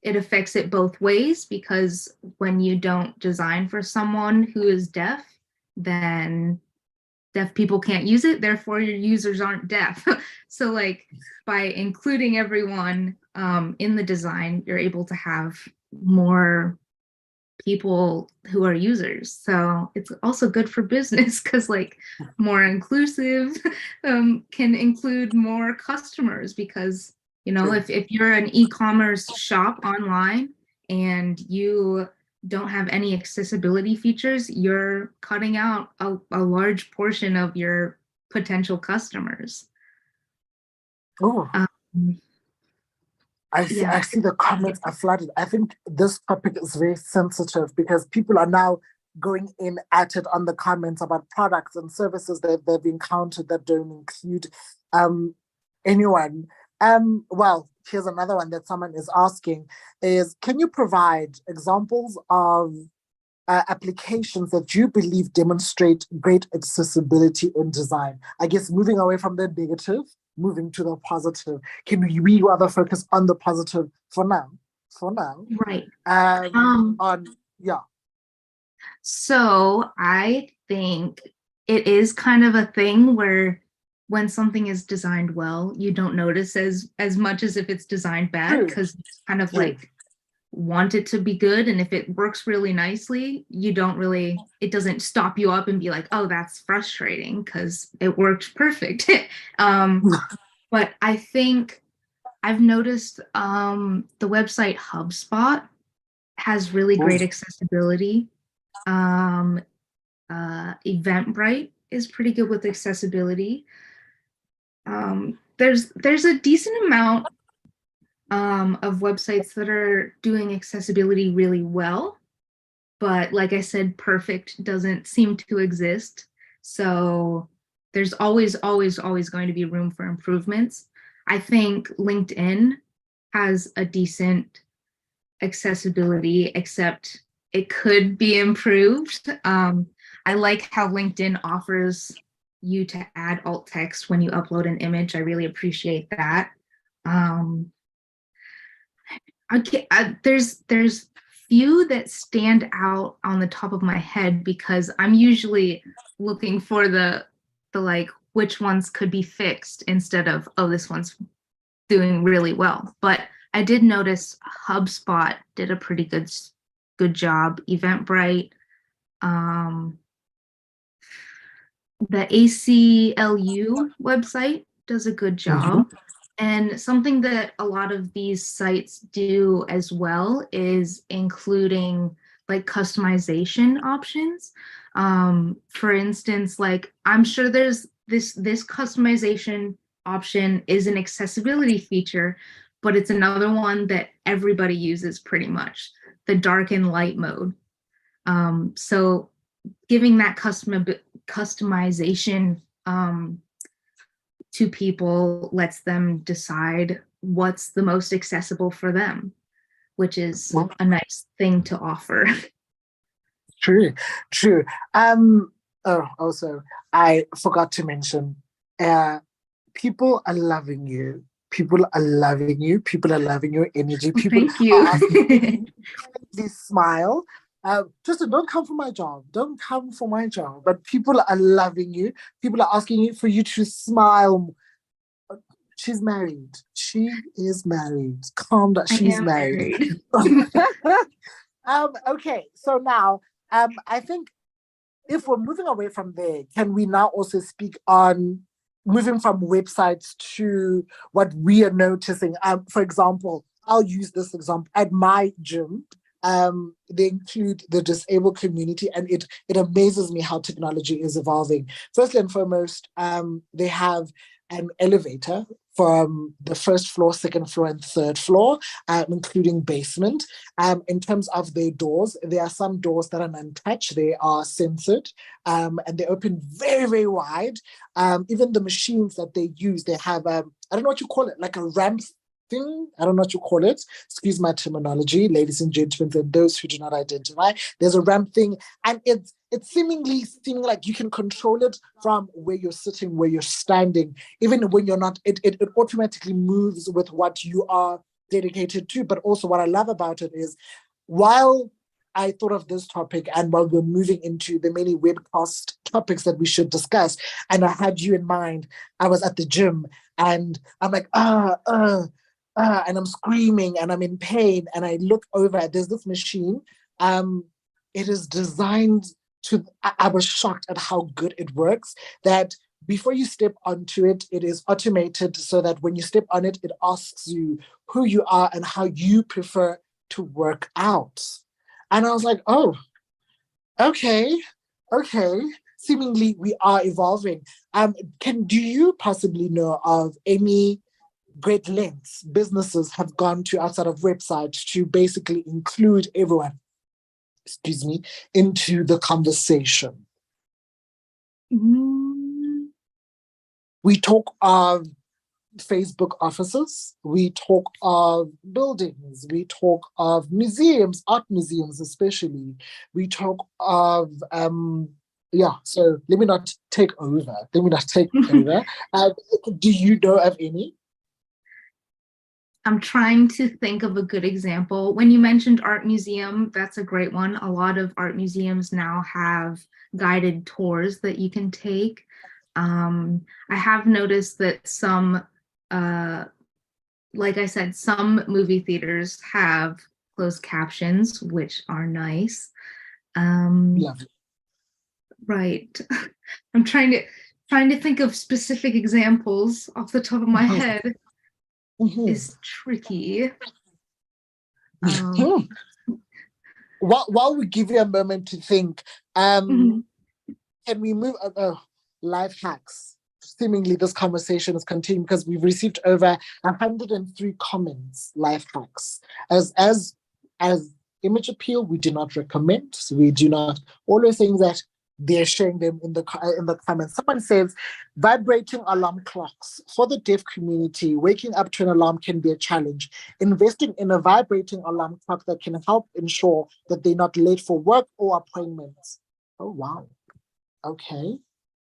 it affects it both ways, because when you don't design for someone who is deaf, then deaf people can't use it, therefore your users aren't deaf. So like by including everyone in the design, you're able to have more people who are users. So it's also good for business, because like more inclusive can include more customers, because if you're an e-commerce shop online and you don't have any accessibility features, you're cutting out a large portion of your potential customers. Oh, Um, I see the comments are flooded. I think this topic is very sensitive because people are now going in at it on the comments about products and services that they've encountered that don't include anyone. Well, here's another one that someone is asking is, can you provide examples of applications that you believe demonstrate great accessibility in design? I guess moving away from the negative, moving to the positive? Can we rather focus on the positive for now? For now. Right. On yeah. So I think it is kind of a thing where when something is designed well, you don't notice as much as if it's designed bad, because it's kind of like want it to be good, and if it works really nicely, you don't really, it doesn't stop you up and be like, oh, that's frustrating because it worked perfect. But I think I've noticed the website HubSpot has really great accessibility. Eventbrite is pretty good with accessibility. There's a decent amount of websites that are doing accessibility really well, but like I said, perfect doesn't seem to exist. So there's always going to be room for improvements. I think LinkedIn has a decent accessibility, except it could be improved. I like how LinkedIn offers you to add alt text when you upload an image. I really appreciate that. There's few that stand out on the top of my head because I'm usually looking for the like which ones could be fixed instead of, oh, this one's doing really well. But I did notice HubSpot did a pretty good job. Eventbrite, the ACLU website does a good job. And something that a lot of these sites do as well is including like customization options. For instance, like I'm sure there's this customization option is an accessibility feature, but it's another one that everybody uses pretty much, the dark and light mode. So giving that customization to people lets them decide what's the most accessible for them, which is a nice thing to offer. True. Also, I forgot to mention, people are loving you. People are loving you. People are loving your energy. People Thank you. are asking you to smile. Tristin, don't come for my job. Don't come for my job. But people are loving you. People are asking you for you to smile. She's married. She is married. Calm down. She's married. Okay, so now I think if we're moving away from there, can we now also speak on moving from websites to what we are noticing? For example, I'll use this example at my gym. They include the disabled community, and it amazes me how technology is evolving. First and foremost, they have an elevator from the first floor, second floor, and third floor, including basement. In terms of their doors, there are some doors that are untouched. They are censored, and they open very, very wide. Even the machines that they use, they have, I don't know what you call it, like a ramp thing. I don't know what you call it. Excuse my terminology, ladies and gentlemen, and those who do not identify. There's a ramp thing, and it's seeming like you can control it from where you're sitting, where you're standing. Even when you're not, it automatically moves with what you are dedicated to. But also what I love about it is, while I thought of this topic and while we're moving into the many webcast topics that we should discuss, and I had you in mind, I was at the gym and I'm like, and I'm screaming and I'm in pain, and I look over, there's this machine. It is designed to, I was shocked at how good it works, that before you step onto it, it is automated so that when you step on it, it asks you who you are and how you prefer to work out. And I was like, oh, okay. Seemingly we are evolving. Do you possibly know of any great lengths businesses have gone to outside of websites to basically include everyone, into the conversation? We talk of Facebook offices, we talk of buildings, we talk of museums, art museums especially. We talk of Yeah, so let me not take over. Let me not take over. Um, do you know of any? I'm trying to think of a good example. When you mentioned art museum, that's a great one. A lot of art museums now have guided tours that you can take. I have noticed that some, uh, like I said, some movie theaters have closed captions, which are nice. Um, Lovely. right. I'm trying to think of specific examples off the top of my Mhm, head mhm. is tricky. Um, While we give you a moment to think, um, mhm. can we move? Life hacks. Seemingly, this conversation is continuing because we've received over 103 comments. Life hacks. As image appeal, we do not recommend. So we do not. All the things that they're sharing them in the comments. Someone says, vibrating alarm clocks for the deaf community. Waking up to an alarm can be a challenge. Investing in a vibrating alarm clock that can help ensure that they're not late for work or appointments. Oh wow. Okay.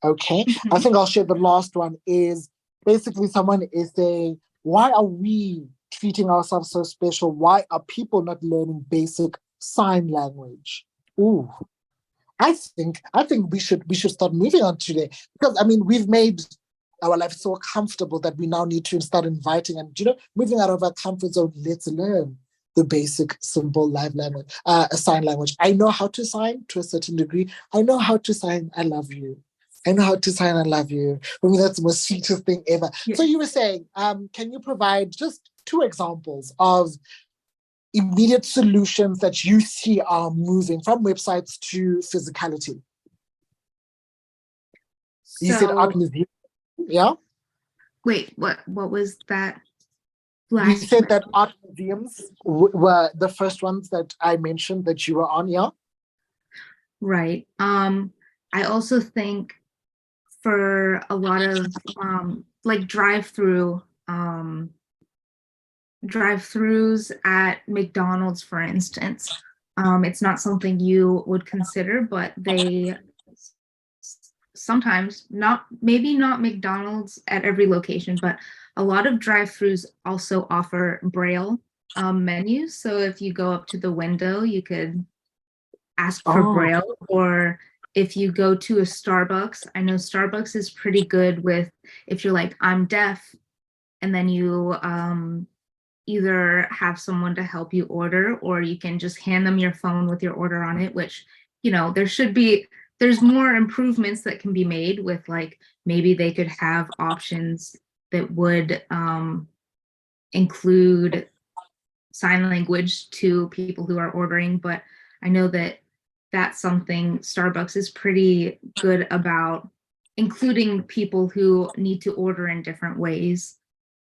Okay. I Mhm. think I'll share the last one is basically someone is saying, why are we treating ourselves so special? Why are people not learning basic sign language? Ooh, I think we should start moving on today because I mean we've made our life so comfortable that we now need to start inviting and moving out of our comfort zone. Let's learn the basic simple live language, sign language. I know how to sign to a certain degree. I know how to sign I love you. I know how to sign I love you. For me, that's the most sweetest thing ever. So Yes. you were saying, can you provide just two examples of immediate solutions that you see are moving from websites to physicality? You said art So museum, yeah? wait, what was that You last said that question? art museums were the first ones that I mentioned that you were on, yeah? Right. I also think for a lot of like um drive-throughs at McDonald's, for instance. It's not something you would consider, but they sometimes, not maybe not McDonald's at every location, but a lot of drive-throughs also offer Braille menus. So if you go up to the window, you could ask for Oh, Braille, or if you go to a Starbucks, I know Starbucks is pretty good with if you're like, I'm deaf, and then you either have someone to help you order, or you can just hand them your phone with your order on it, which, there's more improvements that can be made with, like, maybe they could have options that would include sign language to people who are ordering. But I know that that's something Starbucks is pretty good about, including people who need to order in different ways.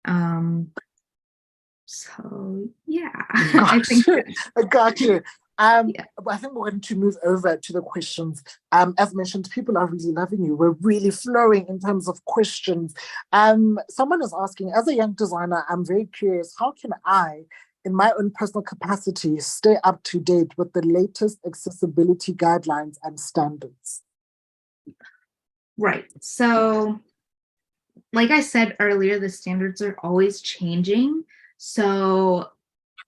Um, so yeah, I got think you. I got you. yeah. I think we're going to move over to the questions. As mentioned, people are really loving you. We're really flowing in terms of questions. Someone is asking, as a young designer, I'm very curious, how can I, in my own personal capacity, stay up to date with the latest accessibility guidelines and standards? Right. So, like I said earlier, the standards are always changing. So,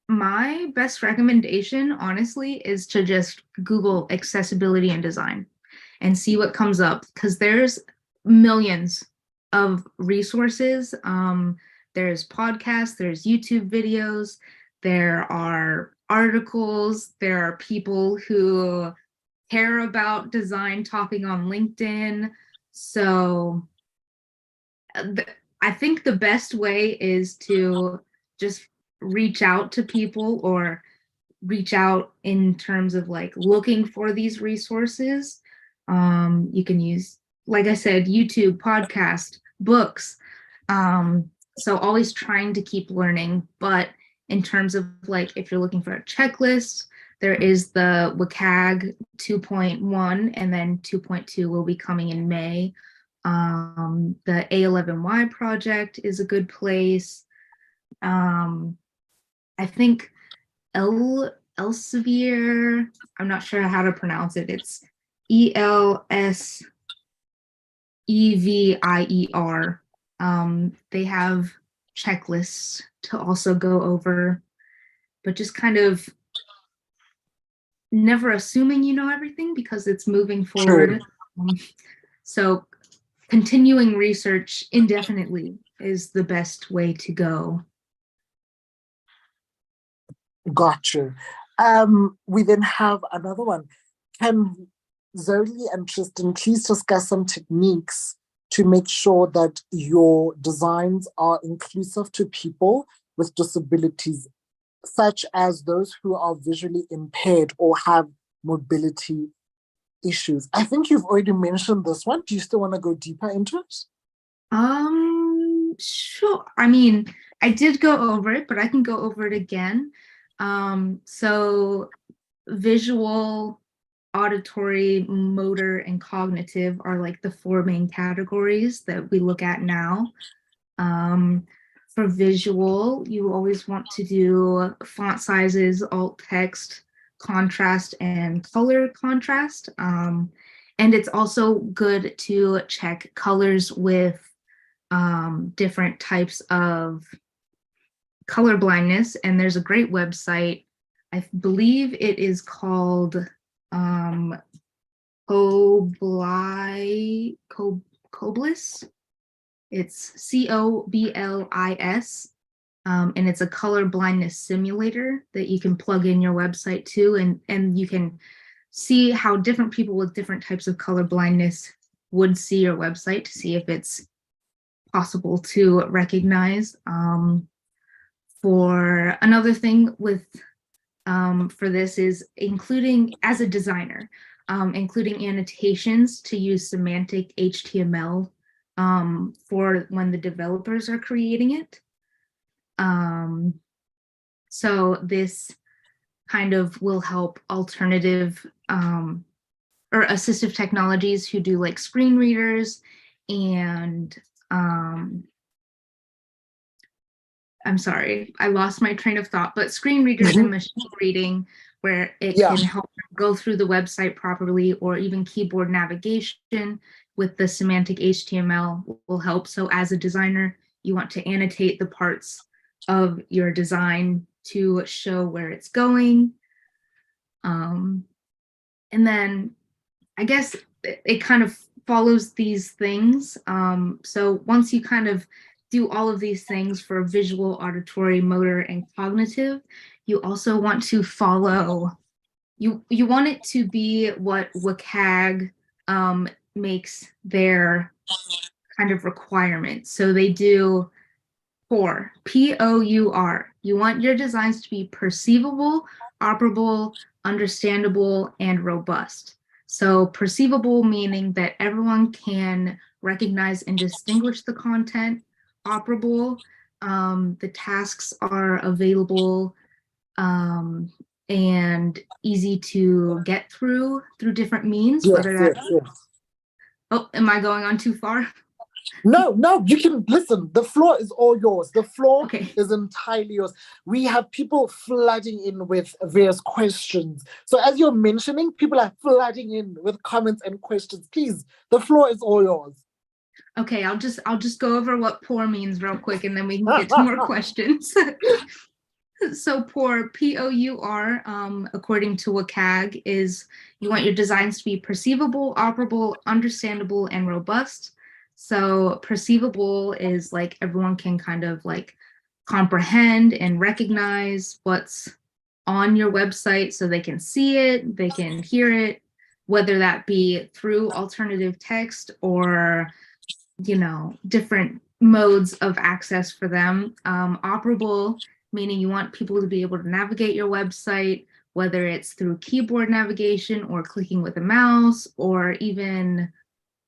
my best recommendation, honestly, is to just Google accessibility and design and see what comes up, because there's millions of resources. There's podcasts, there's YouTube videos, there are articles, there are people who care about design talking on LinkedIn. So I think the best way is to just reach out to people, or reach out in terms of like looking for these resources. You can use, like I said, YouTube, podcast, books. So always trying to keep learning. But in terms of like, if you're looking for a checklist, there is the WCAG 2.1, and then 2.2 will be coming in May. The A11Y project is a good place. I think Elsevier, I'm not sure how to pronounce it. It's ELSEVIER. They have checklists to also go over, but just kind of never assuming you know everything because it's moving forward. So continuing research indefinitely is the best way to go. Got you. We then have another one. Can Zoe and Tristin please discuss some techniques to make sure that your designs are inclusive to people with disabilities, such as those who are visually impaired or have mobility issues? I think you've already mentioned this one. Do you still want to go deeper into it? Sure. I mean, I did go over it, but I can go over it again. So visual, auditory, motor, and cognitive are like the four main categories that we look at now. For visual, you always want to do font sizes, alt text, contrast, and color contrast. And it's also good to check colors with different types of color blindness. And there's a great website. I believe it is called Coblis. It's COBLIS. And it's a color blindness simulator that you can plug in your website to, and you can see how different people with different types of color blindness would see your website to see if it's possible to recognize. For another thing with for this is including, as a designer, including annotations to use semantic HTML for when the developers are creating it. So this kind of will help alternative or assistive technologies who do like screen readers and I'm sorry, I lost my train of thought, but screen readers and machine reading, where it can help go through the website properly, or even keyboard navigation with the semantic HTML will help. So as a designer, you want to annotate the parts of your design to show where it's going. And then I guess it kind of follows these things. So once you kind of do all of these things for visual, auditory, motor, and cognitive, you also want to follow, you want it to be what WCAG makes their kind of requirements. So they do POUR, POUR. You want your designs to be perceivable, operable, understandable, and robust. So perceivable meaning that everyone can recognize and distinguish the content. Operable, the tasks are available and easy to get through different means, whether that. Oh, am I going on too far? No, you can listen. The floor is all yours. The floor is entirely yours. We have people flooding in with various questions. So as you're mentioning, people are flooding in with comments and questions. Please, the floor is all yours. Okay, I'll just go over what POUR means real quick, and then we can get to more questions. So POUR, POUR, according to WCAG, is you want your designs to be perceivable, operable, understandable, and robust. So perceivable is like everyone can kind of like comprehend and recognize what's on your website, so they can see it, they can hear it, whether that be through alternative text or, you know, different modes of access for them. Operable, meaning you want people to be able to navigate your website, whether it's through keyboard navigation or clicking with a mouse, or even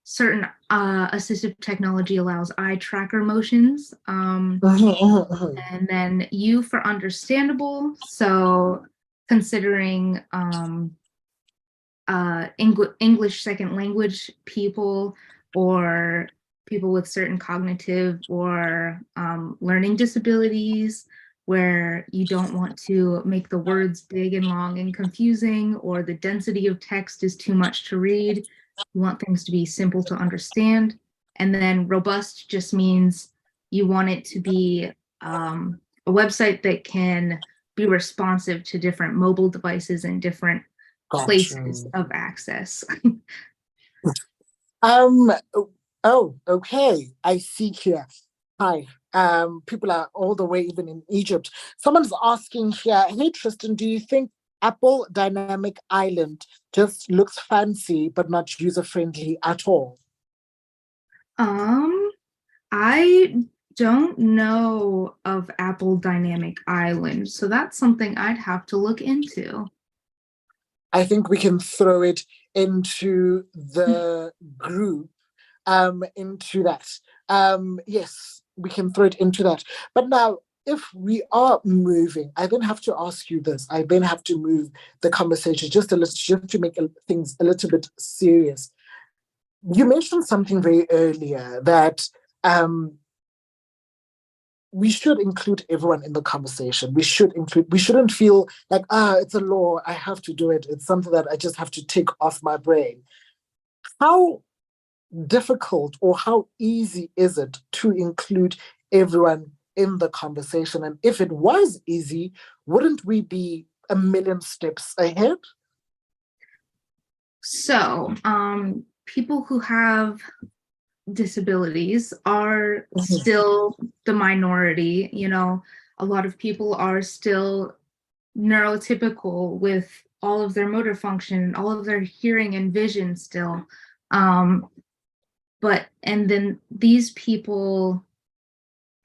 certain assistive technology allows eye tracker motions. And then U for understandable. So considering English second language people, or people with certain cognitive or learning disabilities, where you don't want to make the words big and long and confusing, or the density of text is too much to read. You want things to be simple to understand. And then robust just means you want it to be a website that can be responsive to different mobile devices and different Got places you. of access. Um, oh, okay. I see here. Hi. People are all the way even in Egypt. Someone's asking here, hey Tristan, do you think Apple Dynamic Island just looks fancy but not user-friendly at all? um, I don't know of Apple Dynamic Island, so that's something I'd have to look into. I think we can throw it into the group, into that. Yes, we can throw it into that. But now, if we are moving, I then have to ask you this. I then have to move the conversation just a little, just to make things a little bit serious. You mentioned something very earlier that um, we should include everyone in the conversation. We shouldn't feel like, it's a law, I have to do it. It's something that I just have to take off my brain. How difficult or how easy is it to include everyone in the conversation? And if it was easy, wouldn't we be a million steps ahead? So, people who have disabilities are Mhm. still the minority. You know, a lot of people are still neurotypical with all of their motor function, all of their hearing and vision still. Um, and then these people,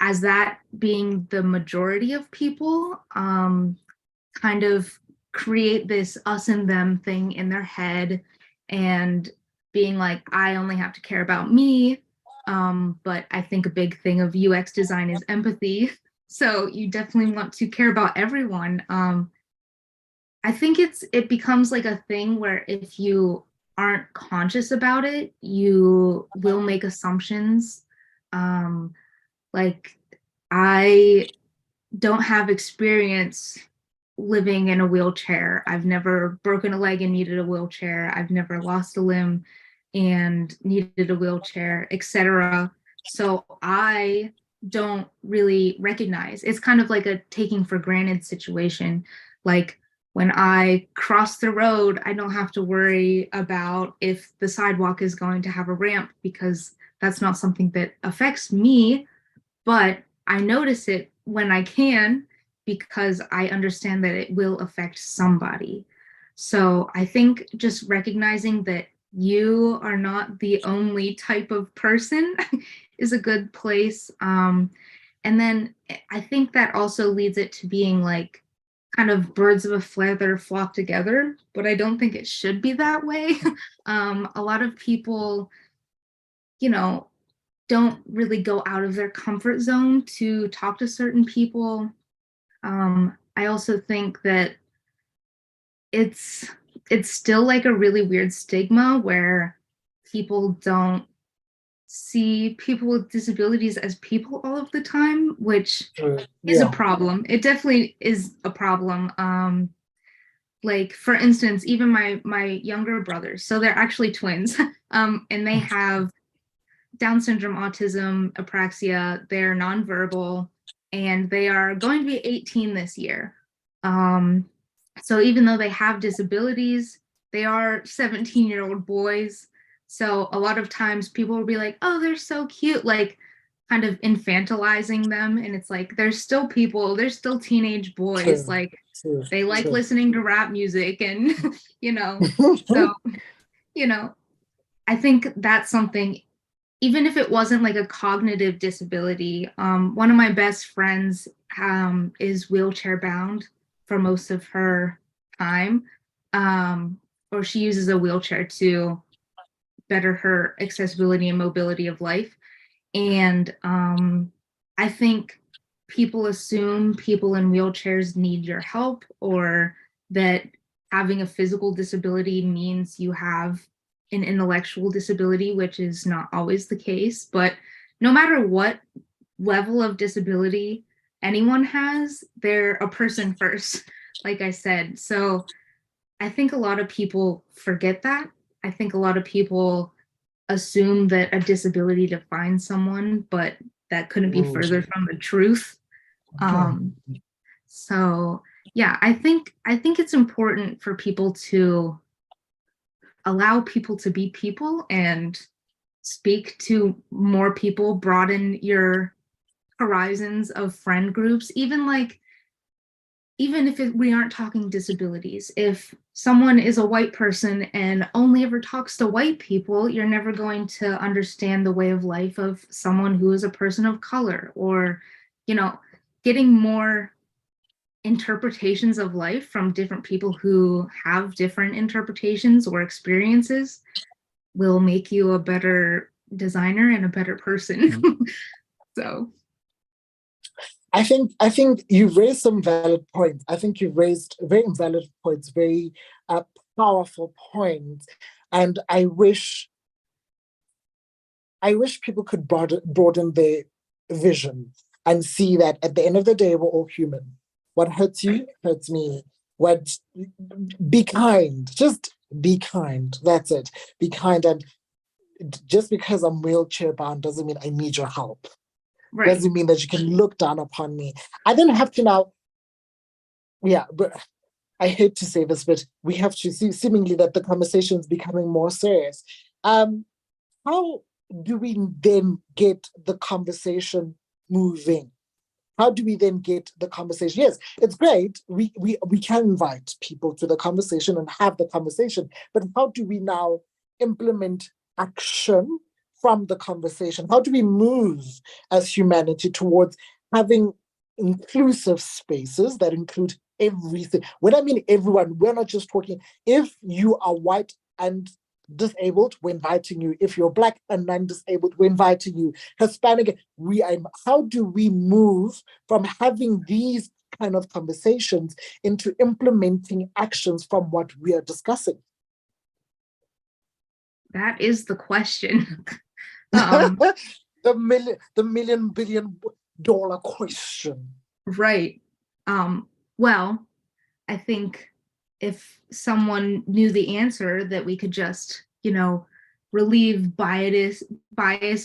as that being the majority of people, kind of create this us and them thing in their head, and being like, I only have to care about me. But I think a big thing of UX design is empathy. So you definitely want to care about everyone. I think it becomes like a thing where if you aren't conscious about it, you will make assumptions. Um, like I don't have experience living in a wheelchair. I've never broken a leg and needed a wheelchair. I've never lost a limb and needed a wheelchair, etc. So I don't really recognize. It's kind of like a taking for granted situation. Like when I cross the road, I don't have to worry about if the sidewalk is going to have a ramp because that's not something that affects me, but I notice it when I can because I understand that it will affect somebody. So I think just recognizing that you are not the only type of person is a good place. And then I think that also leads it to being like kind of birds of a feather flock together, but I don't think it should be that way. A lot of people, you know, don't really go out of their comfort zone to talk to certain people. I also think that it's it's still like a really weird stigma where people don't see people with disabilities as people all of the time, which is a Yeah. problem. It definitely is a problem. Like for instance, even my younger brothers, so they're actually twins, and they have Down syndrome, autism, apraxia. They're nonverbal, and they are going to be 18 this year. Um, so even though they have disabilities, they are 17-year-old boys. So a lot of times people will be like, "Oh, they're so cute," like kind of infantilizing them, and it's like they're still people. They're still teenage boys. True, Like true, they like true. listening to rap music, and you know, so you know, I think that's something, even if it wasn't like a cognitive disability. One of my best friends is wheelchair bound for most of her time, um, or she uses a wheelchair to better her accessibility and mobility of life. And I think people assume people in wheelchairs need your help, or that having a physical disability means you have an intellectual disability, which is not always the case. But no matter what level of disability, anyone has, they're a person first, like I said. So I think a lot of people forget that. I think a lot of people assume that a disability defines someone, but that couldn't be further from the truth. Um, so yeah, I think it's important for people to allow people to be people and speak to more people, broaden your horizons of friend groups, even if we aren't talking disabilities. If someone is a white person and only ever talks to white people, you're never going to understand the way of life of someone who is a person of color, or, you know, getting more interpretations of life from different people who have different interpretations or experiences will make you a better designer and a better person. So I think you've raised some valid points. I think you've raised very valid points, very powerful points, and I wish people could broaden their vision and see that at the end of the day, we're all human. What hurts you hurts me. What Be kind. Just be kind. That's it. Be kind, and just because I'm wheelchair bound doesn't mean I need your help. right. Doesn't mean that you can look down upon me. I don't have to now. Yeah, but I hate to say this, but we have to see seemingly that the conversation is becoming more serious. Um, how do we then get the conversation moving? How do we then get the conversation? Yes, it's great. We can invite people to the conversation and have the conversation, but how do we now implement action from the conversation? How do we move as humanity towards having inclusive spaces that include everything? When I mean everyone, we're not just talking, if you are white and disabled, we're inviting you. If you're black and non-disabled, we're inviting you. Hispanic, how do we move from having these kind of conversations into implementing actions from what we are discussing? That is the question. The million billion dollar question. Right. Well, I think if someone knew the answer, that we could just, relieve bias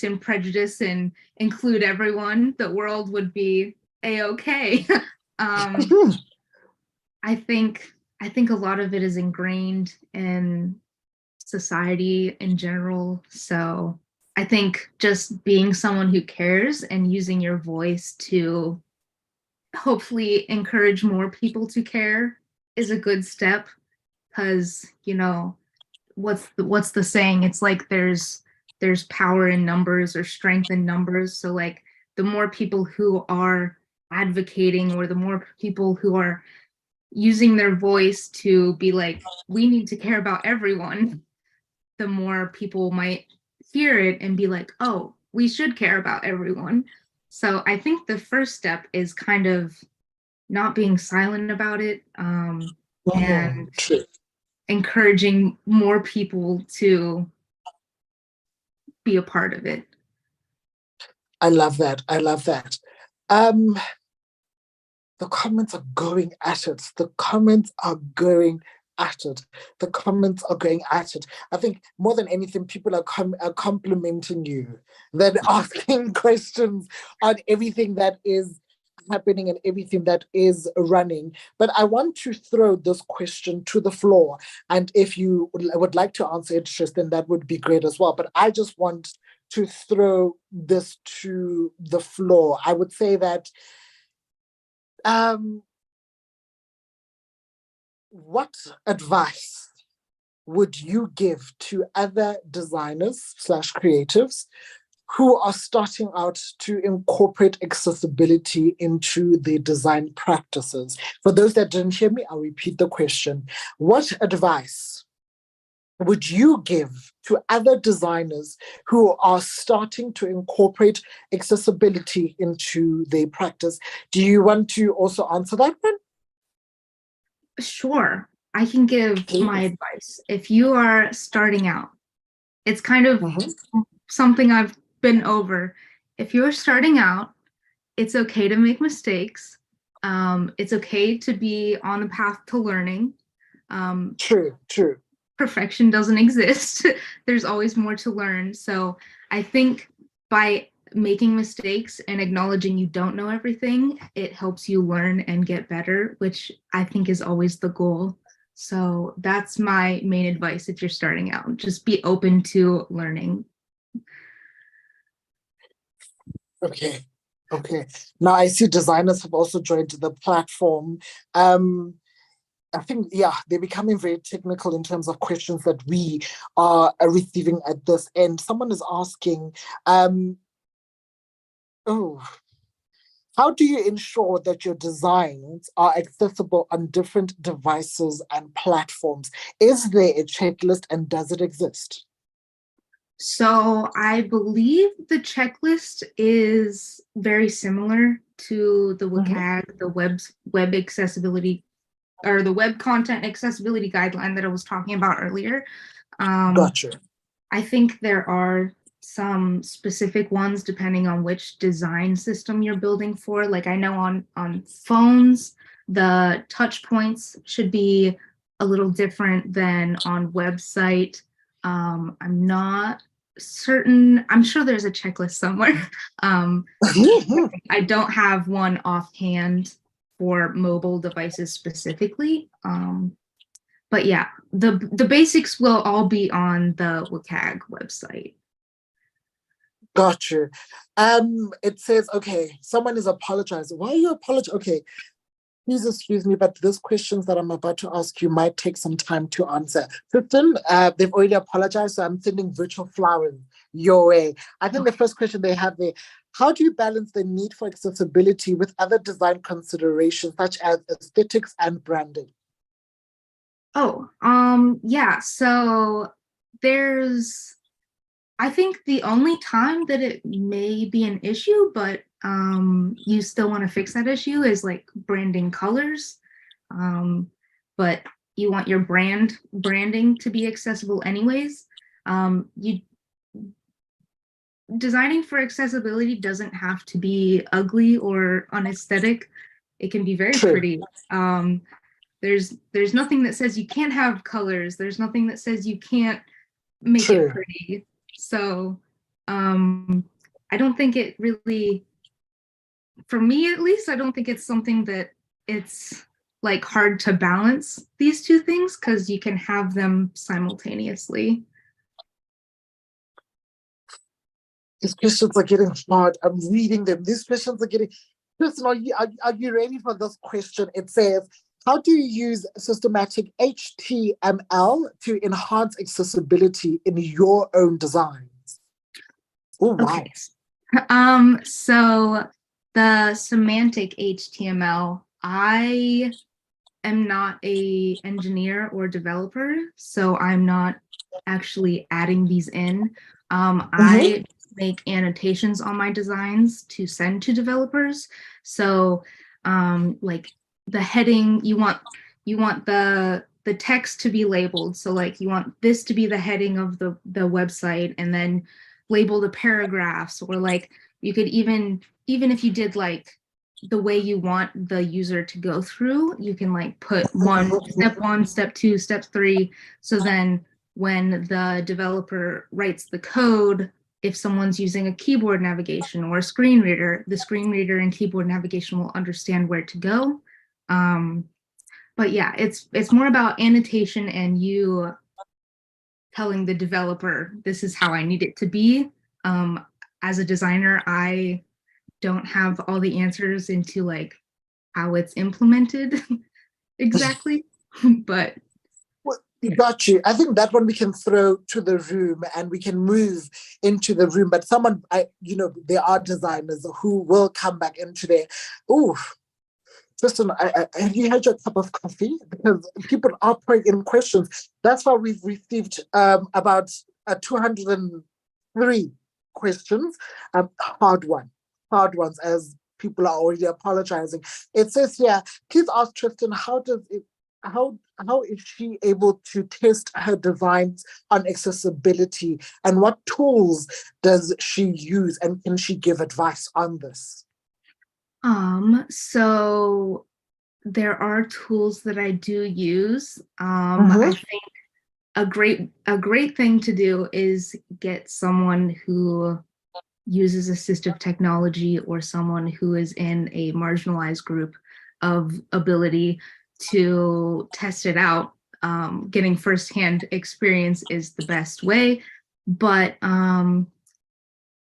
and prejudice and include everyone, the world would be a-okay. I think a lot of it is ingrained in society in general. So I think just being someone who cares and using your voice to hopefully encourage more people to care is a good step, because what's the saying, it's like there's power in numbers or strength in numbers. So like the more people who are advocating, or the more people who are using their voice to be like, we need to care about everyone, the more people might hear it and be like, oh, we should care about everyone. So I think the first step is kind of not being silent about it, and True. encouraging more people to be a part of it. I love that. I love that. Um, the comments are going at it. The comments are going at it. The comments are going at it. I think more than anything, people are complimenting you, than asking questions on everything that is happening and everything that is running. But I want to throw this question to the floor. And if you would like to answer it, Tristan, that would be great as well. But I just want to throw this to the floor. I would say that what advice would you give to other designers slash creatives who are starting out to incorporate accessibility into their design practices? For those that didn't hear me, I'll repeat the question. What advice would you give to other designers who are starting to incorporate accessibility into their practice? Do you want to also answer that one? Sure, I can give my advice. If you are starting out, it's kind of something I've been over. If you're starting out, it's okay to make mistakes. It's okay to be on the path to learning. True, true. Perfection doesn't exist. There's always more to learn. So I think by making mistakes and acknowledging you don't know everything, it helps you learn and get better, which I think is always the goal. So that's my main advice if you're starting out. Just be open to learning. Okay. Okay. Now I see designers have also joined the platform. I think, yeah, they're becoming very technical in terms of questions that we are receiving at this end. Someone is asking, oh, how do you ensure that your designs are accessible on different devices and platforms? Is there a checklist and does it exist? So I believe the checklist is very similar to the Mhm. WCAG, the web accessibility or the web content accessibility guideline that I was talking about earlier. Gotcha. I think there are some specific ones depending on which design system you're building for. Like I know on phones, the touch points should be a little different than on website. I'm not certain. I'm sure there's a checklist somewhere. Um, I don't have one offhand for mobile devices specifically. But yeah, the basics will all be on the WCAG website. Gotcha. It says, okay, someone is apologizing. Why are you apologizing? Okay, please excuse me, but these questions that I'm about to ask you might take some time to answer. Tristin, they've already apologized, so I'm sending virtual flowers your way. I think the first question they have there, how do you balance the need for accessibility with other design considerations such as aesthetics and branding? Oh, yeah. So there's, I think the only time that it may be an issue, but you still want to fix that issue is like branding colors. But you want your branding to be accessible anyways. You designing for accessibility doesn't have to be ugly or unaesthetic. It can be very True, pretty. There's nothing that says you can't have colors. There's nothing that says you can't make it true. pretty. So I don't think it really, for me at least, I don't think it's something that it's like hard to balance these two things because you can have them simultaneously. These questions are getting hard. I'm reading them. These questions are getting. Listen, are you ready for this question? It says, how do you use systematic HTML to enhance accessibility in your own designs? Oh, Okay. wow. So the semantic HTML, I am not a engineer or developer, so I'm not actually adding these in. Mm-hmm. I make annotations on my designs to send to developers. So like the heading, you want the text to be labeled. So like you want this to be the heading of the website and then label the paragraphs, or like you could even if you did like the way you want the user to go through, you can like put one, step two, step three. So then when the developer writes the code, if someone's using a keyboard navigation or a screen reader, the screen reader and keyboard navigation will understand where to go. But yeah, it's more about annotation and you telling the developer this is how I need it to be. As a designer, I don't have all the answers into like how it's implemented exactly, but Well, got you. I think that one we can throw to the room and we can move into the room. But someone, there are designers who will come back into there. Oh, Tristan, have you had your cup of coffee? Because people are putting in questions. That's why we've received about 203 questions. Hard ones, as people are already apologizing. It says here, please ask Tristan, how is she able to test her designs on accessibility, and what tools does she use, and can she give advice on this? So there are tools that I do use. I Mm-hmm. think a great thing to do is get someone who uses assistive technology or someone who is in a marginalized group of ability to test it out. Getting firsthand experience is the best way, but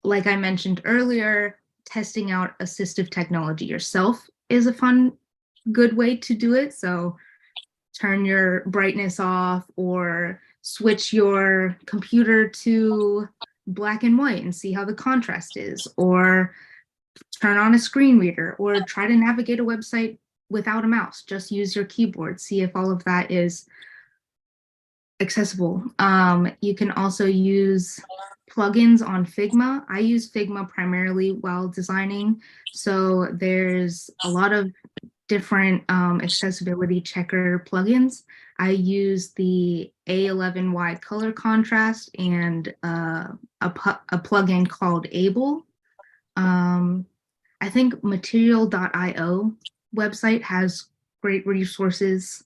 like I mentioned earlier, testing out assistive technology yourself is a fun, good way to do it. So turn your brightness off or switch your computer to black and white and see how the contrast is, or turn on a screen reader, or try to navigate a website without a mouse. Just use your keyboard, see if all of that is accessible. You can also use plugins on Figma. I use Figma primarily while designing. So there's a lot of different accessibility checker plugins. I use the A11Y color contrast and a plugin called Able. I think material.io website has great resources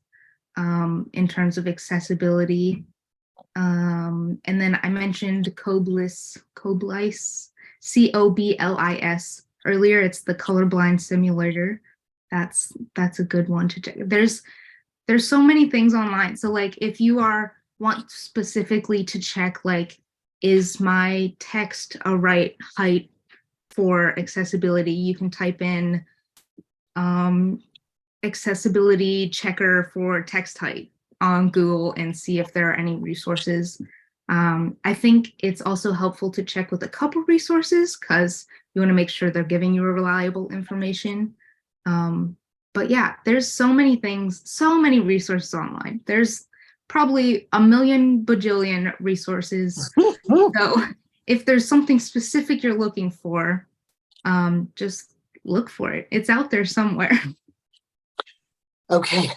in terms of accessibility. And then I mentioned Coblis, Coblis earlier. It's the colorblind simulator. That's a good one to check. There's so many things online. So like if you want specifically to check like, is my text a right height for accessibility, you can type in accessibility checker for text height on Google and see if there are any resources. I think it's also helpful to check with a couple resources because you want to make sure they're giving you reliable information. But yeah, there's so many things, so many resources online. There's probably a million bajillion resources. So if there's something specific you're looking for, just look for it. It's out there somewhere. Okay.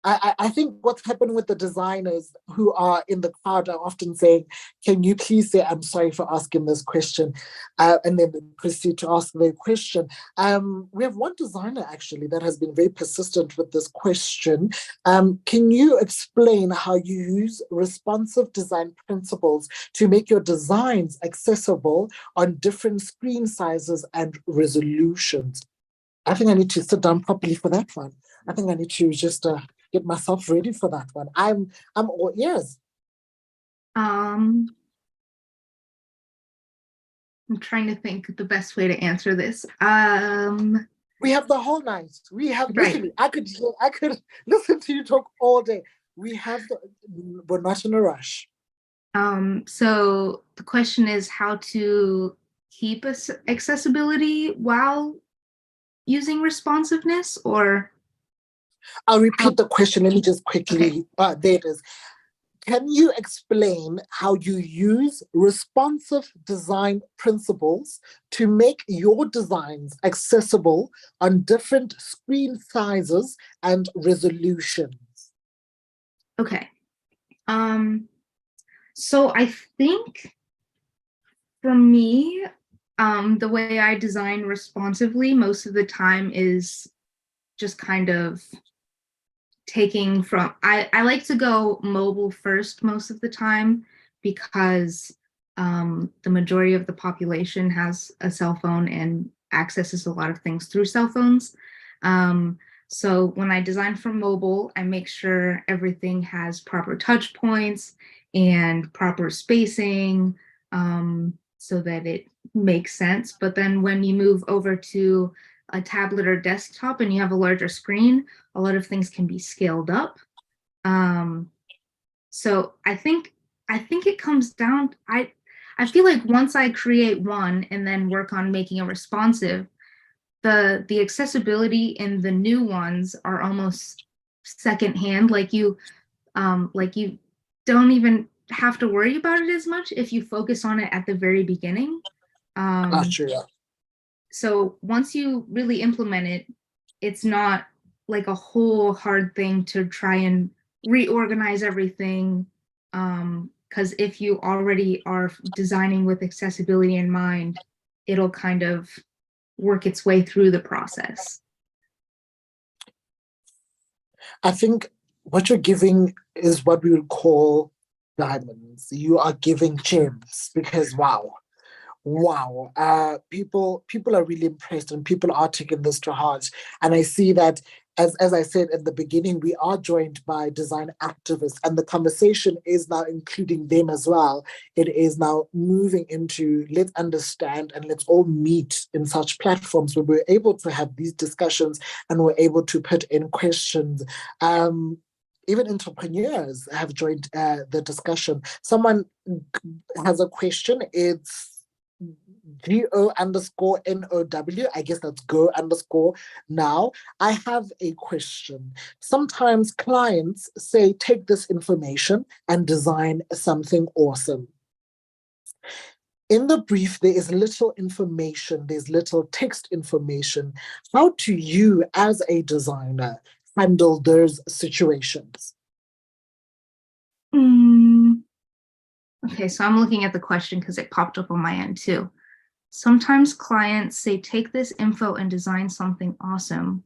I think what's happened with the designers who are in the crowd are often saying, can you please say, I'm sorry for asking this question, and then proceed to ask the question. We have one designer actually that has been very persistent with this question. Can you explain how you use responsive design principles to make your designs accessible on different screen sizes and resolutions? I think I need to sit down properly for that one. I think I need to just get myself ready for that one. I'm all ears. I'm trying to think the best way to answer this. We have the whole night. We have Right. literally. I could listen to you talk all day. We're not in a rush. So the question is how to keep accessibility while using responsiveness, or I'll how? repeat the question. Let me just Okay. quickly. There it is. Can you explain how you use responsive design principles to make your designs accessible on different screen sizes and resolutions? Okay. So I think for me, the way I design responsively most of the time is just kind of taking from, I like to go mobile first most of the time because the majority of the population has a cell phone and accesses a lot of things through cell phones. So when I design for mobile, I make sure everything has proper touch points and proper spacing so that it makes sense. But then when you move over to a tablet or desktop and you have a larger screen, a lot of things can be scaled up. So I think it comes down. I feel like once I create one and then work on making it responsive, the accessibility in the new ones are almost secondhand. Like you don't even have to worry about it as much if you focus on it at the very beginning. Um, Gotcha. Yeah. so once you really implement it, it's not like a whole hard thing to try and reorganize everything. Because if you already are designing with accessibility in mind, it'll kind of work its way through the process. I think what you're giving is what we would call diamonds. You are giving gems because wow, people are really impressed and people are taking this to heart. And I see that, as I said at the beginning, we are joined by design activists, and the conversation is now including them as well. It is now moving into let's understand and let's all meet in such platforms where we're able to have these discussions and we're able to put in questions. Even entrepreneurs have joined the discussion. Someone has a question. It's GO_NOW. I guess that's go_ now. I have a question. Sometimes clients say, take this information and design something awesome. In the brief, there is little information, there's little text information. How do you, as a designer, handle those situations? Okay, so I'm looking at the question because it popped up on my end too. Sometimes clients say, take this info and design something awesome,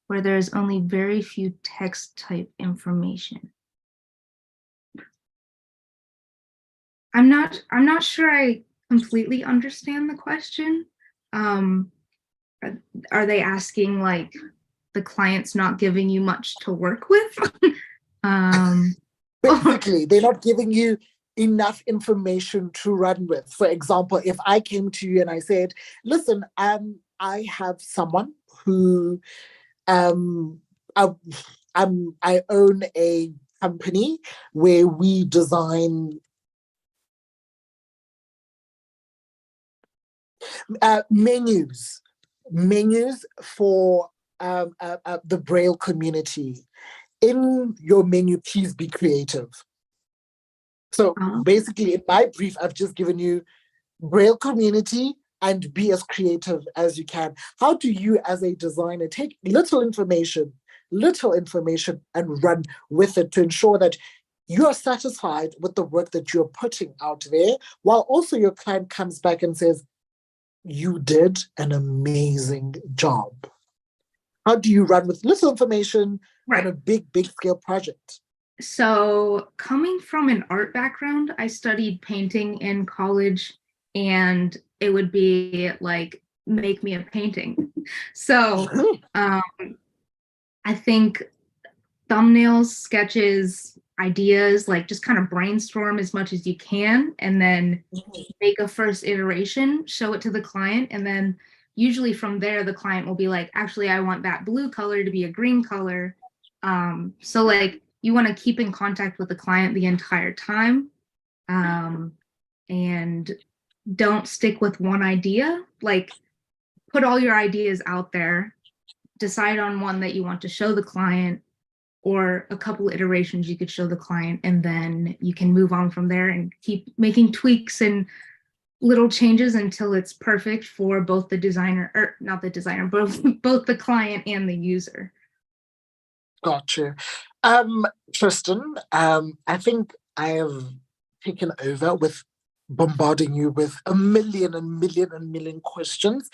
where there's only very few text type information. I'm not sure I completely understand the question. Are they asking like the client's not giving you much to work with? Basically, they're not giving you enough information to run with. For example, if I came to you and I said, listen, I have someone who I own a company where we design menus for the Braille community. In your menu, please be creative. So basically, in my brief, I've just given you Braille community and be as creative as you can. How do you, as a designer, take little information and run with it to ensure that you are satisfied with the work that you're putting out there, while also your client comes back and says, you did an amazing job? How do you run with little information on a big scale project? So coming from an art background, I studied painting in college, and it would be like, make me a painting. So I think thumbnails, sketches, ideas, like just kind of brainstorm as much as you can, and then make a first iteration, show it to the client, and then usually from there, the client will be like, actually, I want that blue color to be a green color. So like, you want to keep in contact with the client the entire time, and don't stick with one idea. Like, put all your ideas out there, decide on one that you want to show the client, or a couple iterations you could show the client, and then you can move on from there and keep making tweaks and little changes until it's perfect for both the designer, or not the designer, both the client and the user. Gotcha. Tristin, I think I have taken over with bombarding you with a million questions.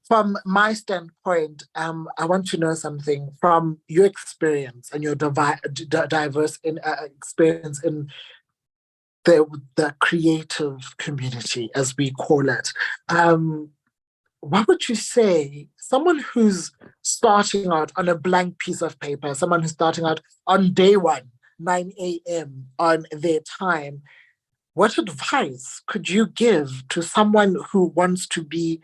From my standpoint, I want to know something from your experience and your diverse experience in the creative community, as we call it. What would you say, someone who's starting out on a blank piece of paper, someone who's starting out on day one, 9 a.m. on their time, what advice could you give to someone who wants to be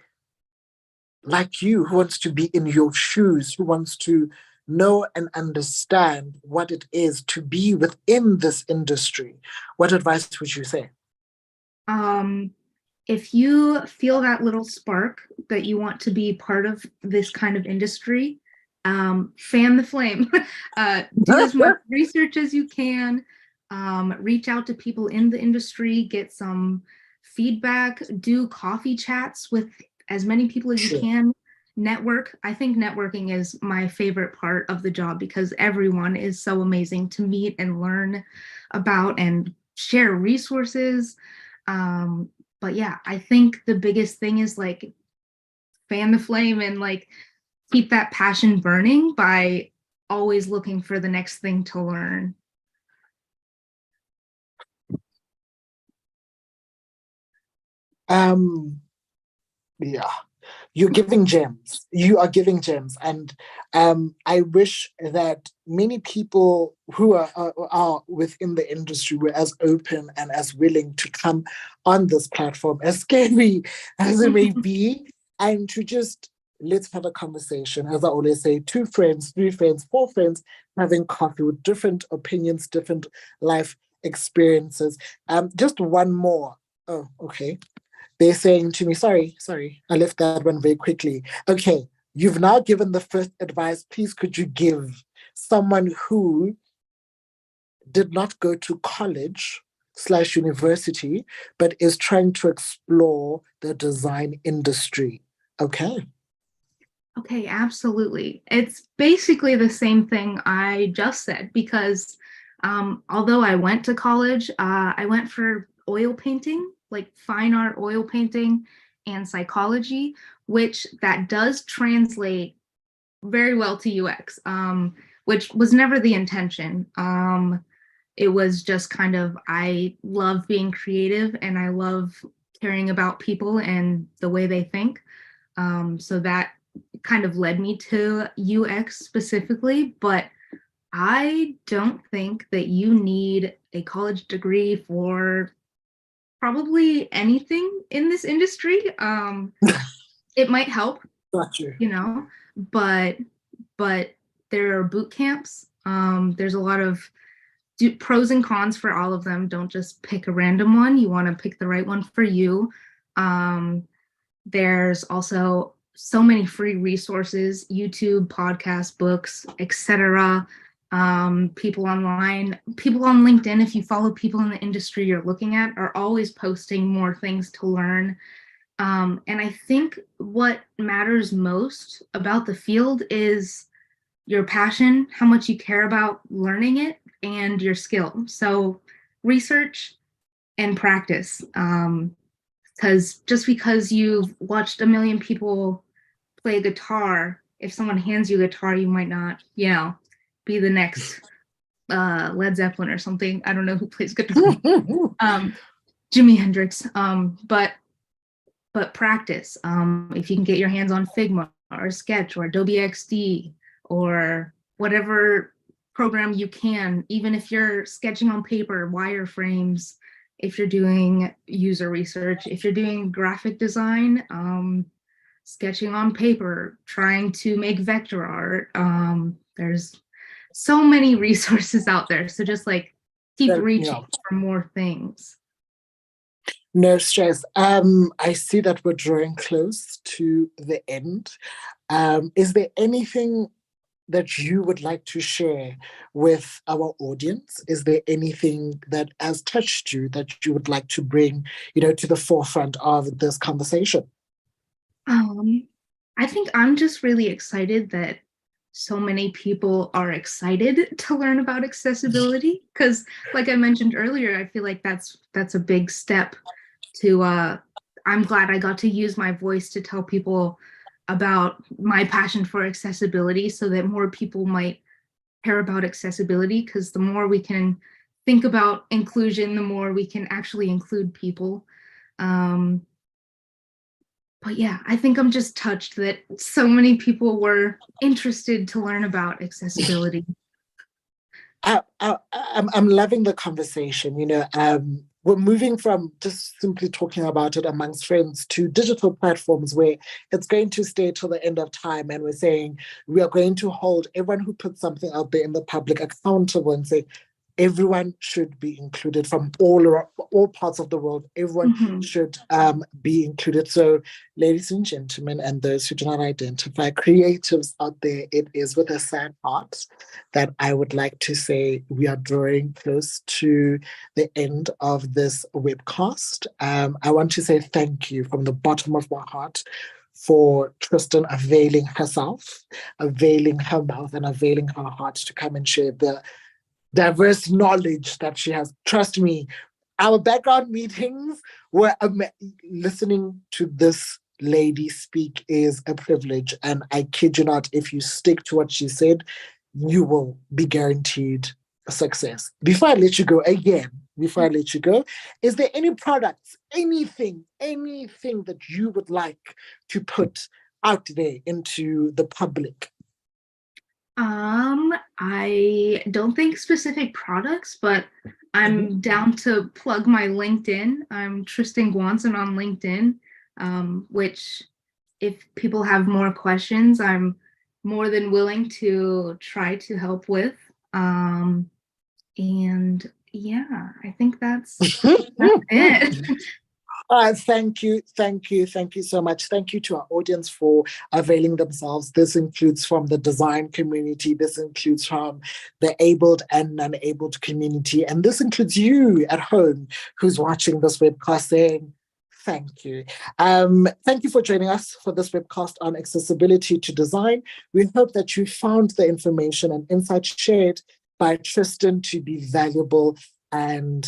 like you, who wants to be in your shoes, who wants to know and understand what it is to be within this industry? What advice would you say? If you feel that little spark that you want to be part of this kind of industry, fan the flame. Do as much research as you can. Reach out to people in the industry, get some feedback, do coffee chats with as many people as you can. Network. I think networking is my favorite part of the job because everyone is so amazing to meet and learn about and share resources. But yeah, I think the biggest thing is like, fan the flame and like keep that passion burning by always looking for the next thing to learn. Yeah, you're giving gems. You are giving gems, and I wish that many people who are within the industry were as open and as willing to come on this platform, as scary as it may be, and to just let's have a conversation. As I always say, two friends, three friends, four friends having coffee with different opinions, different life experiences. Just one more. Oh, okay. They're saying to me, sorry, I left that one very quickly. Okay, you've now given the first advice. Please, could you give someone who did not go to college slash university, but is trying to explore the design industry? Okay. Okay, absolutely. It's basically the same thing I just said because although I went to college, I went for oil painting, like fine art oil painting and psychology, which that does translate very well to UX, which was never the intention. It was just kind of, I love being creative and I love caring about people and the way they think. So that kind of led me to UX specifically, but I don't think that you need a college degree for probably anything in this industry. It might help, Got you. you know, but but there are boot camps. There's a lot of pros and cons for all of them. Don't just pick a random one. You want to pick the right one for you. Um, there's also so many free resources, YouTube, podcasts, books, etc. People online, people on LinkedIn, if you follow people in the industry you're looking at, are always posting more things to learn. And I think what matters most about the field is your passion, how much you care about learning it, and your skill. So research and practice. Because just because you've watched a million people play guitar, if someone hands you a guitar, you might not, be the next Led Zeppelin or something. I don't know who plays guitar. Jimi Hendrix. But practice. If you can get your hands on Figma or Sketch or Adobe XD or whatever program you can, even if you're sketching on paper, wireframes, if you're doing user research, if you're doing graphic design, sketching on paper, trying to make vector art, there's so many resources out there. So just like keep reaching for more things. No stress. I see that we're drawing close to the end. Is there anything that you would like to share with our audience? Is there anything that has touched you that you would like to bring, to the forefront of this conversation? I think I'm just really excited that so many people are excited to learn about accessibility because, like I mentioned earlier, I feel like that's a big step to I'm glad I got to use my voice to tell people about my passion for accessibility so that more people might care about accessibility, because the more we can think about inclusion, the more we can actually include people. But yeah, I think I'm just touched that so many people were interested to learn about accessibility. I'm loving the conversation. We're moving from just simply talking about it amongst friends to digital platforms where it's going to stay till the end of time. And we're saying we are going to hold everyone who puts something out there in the public accountable and say, everyone should be included from all parts of the world. Everyone should be included. So, ladies and gentlemen, and those who do not identify, creatives out there, it is with a sad heart that I would like to say we are drawing close to the end of this webcast. I want to say thank you from the bottom of my heart for Tristin availing herself, availing her mouth, and availing her heart to come and share the diverse knowledge that she has. Trust me, our background meetings were listening to this lady speak is a privilege. And I kid you not, if you stick to what she said, you will be guaranteed success. Before I let you go again, before I let you go, is there any products, anything that you would like to put out there into the public? I don't think specific products, but I'm down to plug my LinkedIn. I'm Tristin Guanzon on LinkedIn, which if people have more questions, I'm more than willing to try to help with. And yeah, I think that's it. Thank you so much. Thank you to our audience for availing themselves. This includes from the design community, this includes from the abled and unabled community, and this includes you at home who's watching this webcast saying, thank you. Thank you for joining us for this webcast on accessibility to design. We hope that you found the information and insights shared by Tristin to be valuable and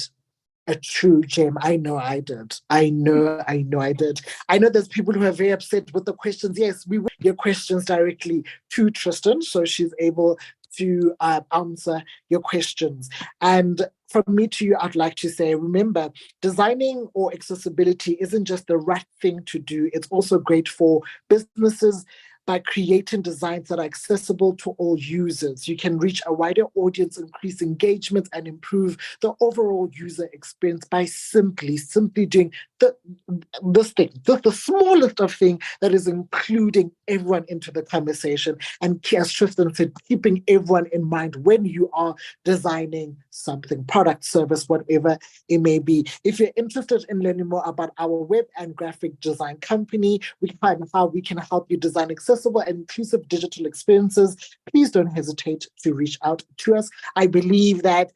a true gem. I know I did. I know I did. I know there's people who are very upset with the questions. Yes, we will your questions directly to Tristin, so she's able to answer your questions. And from me to you, I'd like to say, remember, designing or accessibility isn't just the right thing to do. It's also great for businesses. By creating designs that are accessible to all users, you can reach a wider audience, increase engagement, and improve the overall user experience by simply doing this thing, just the smallest of thing that is including everyone into the conversation. And as Tristin said, keeping everyone in mind when you are designing something, product, service, whatever it may be. If you're interested in learning more about our web and graphic design company, we can find how we can help you design accessible and inclusive digital experiences. Please don't hesitate to reach out to us. I believe that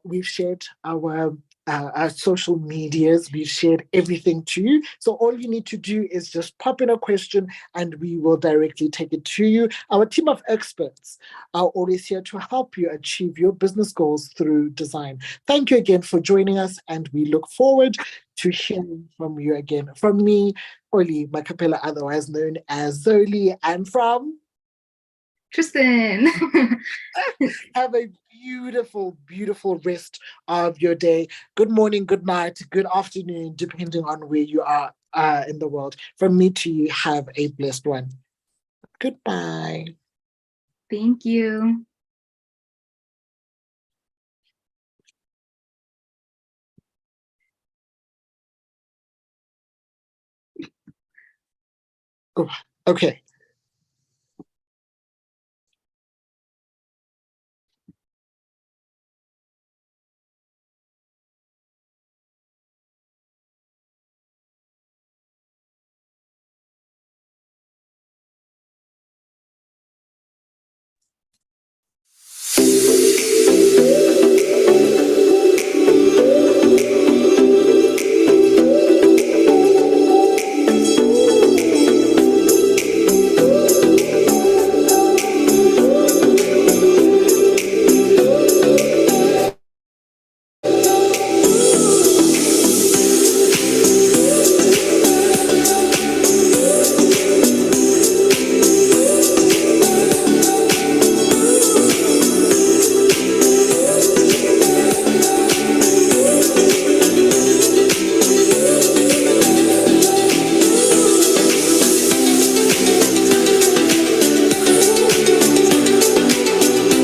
we've shared our social medias. We've shared everything to you. So all you need to do is just pop in a question and we will directly take it to you. Our team of experts are always here to help you achieve your business goals through design. Thank you again for joining us, and we look forward to hearing from you again. From me, Oli Macapella, otherwise known as Zoli, and from Tristin. have a beautiful rest of your day. Good morning, good night, good afternoon, depending on where you are in the world. From me to you, have a blessed one. Goodbye. Thank you. Oh, okay.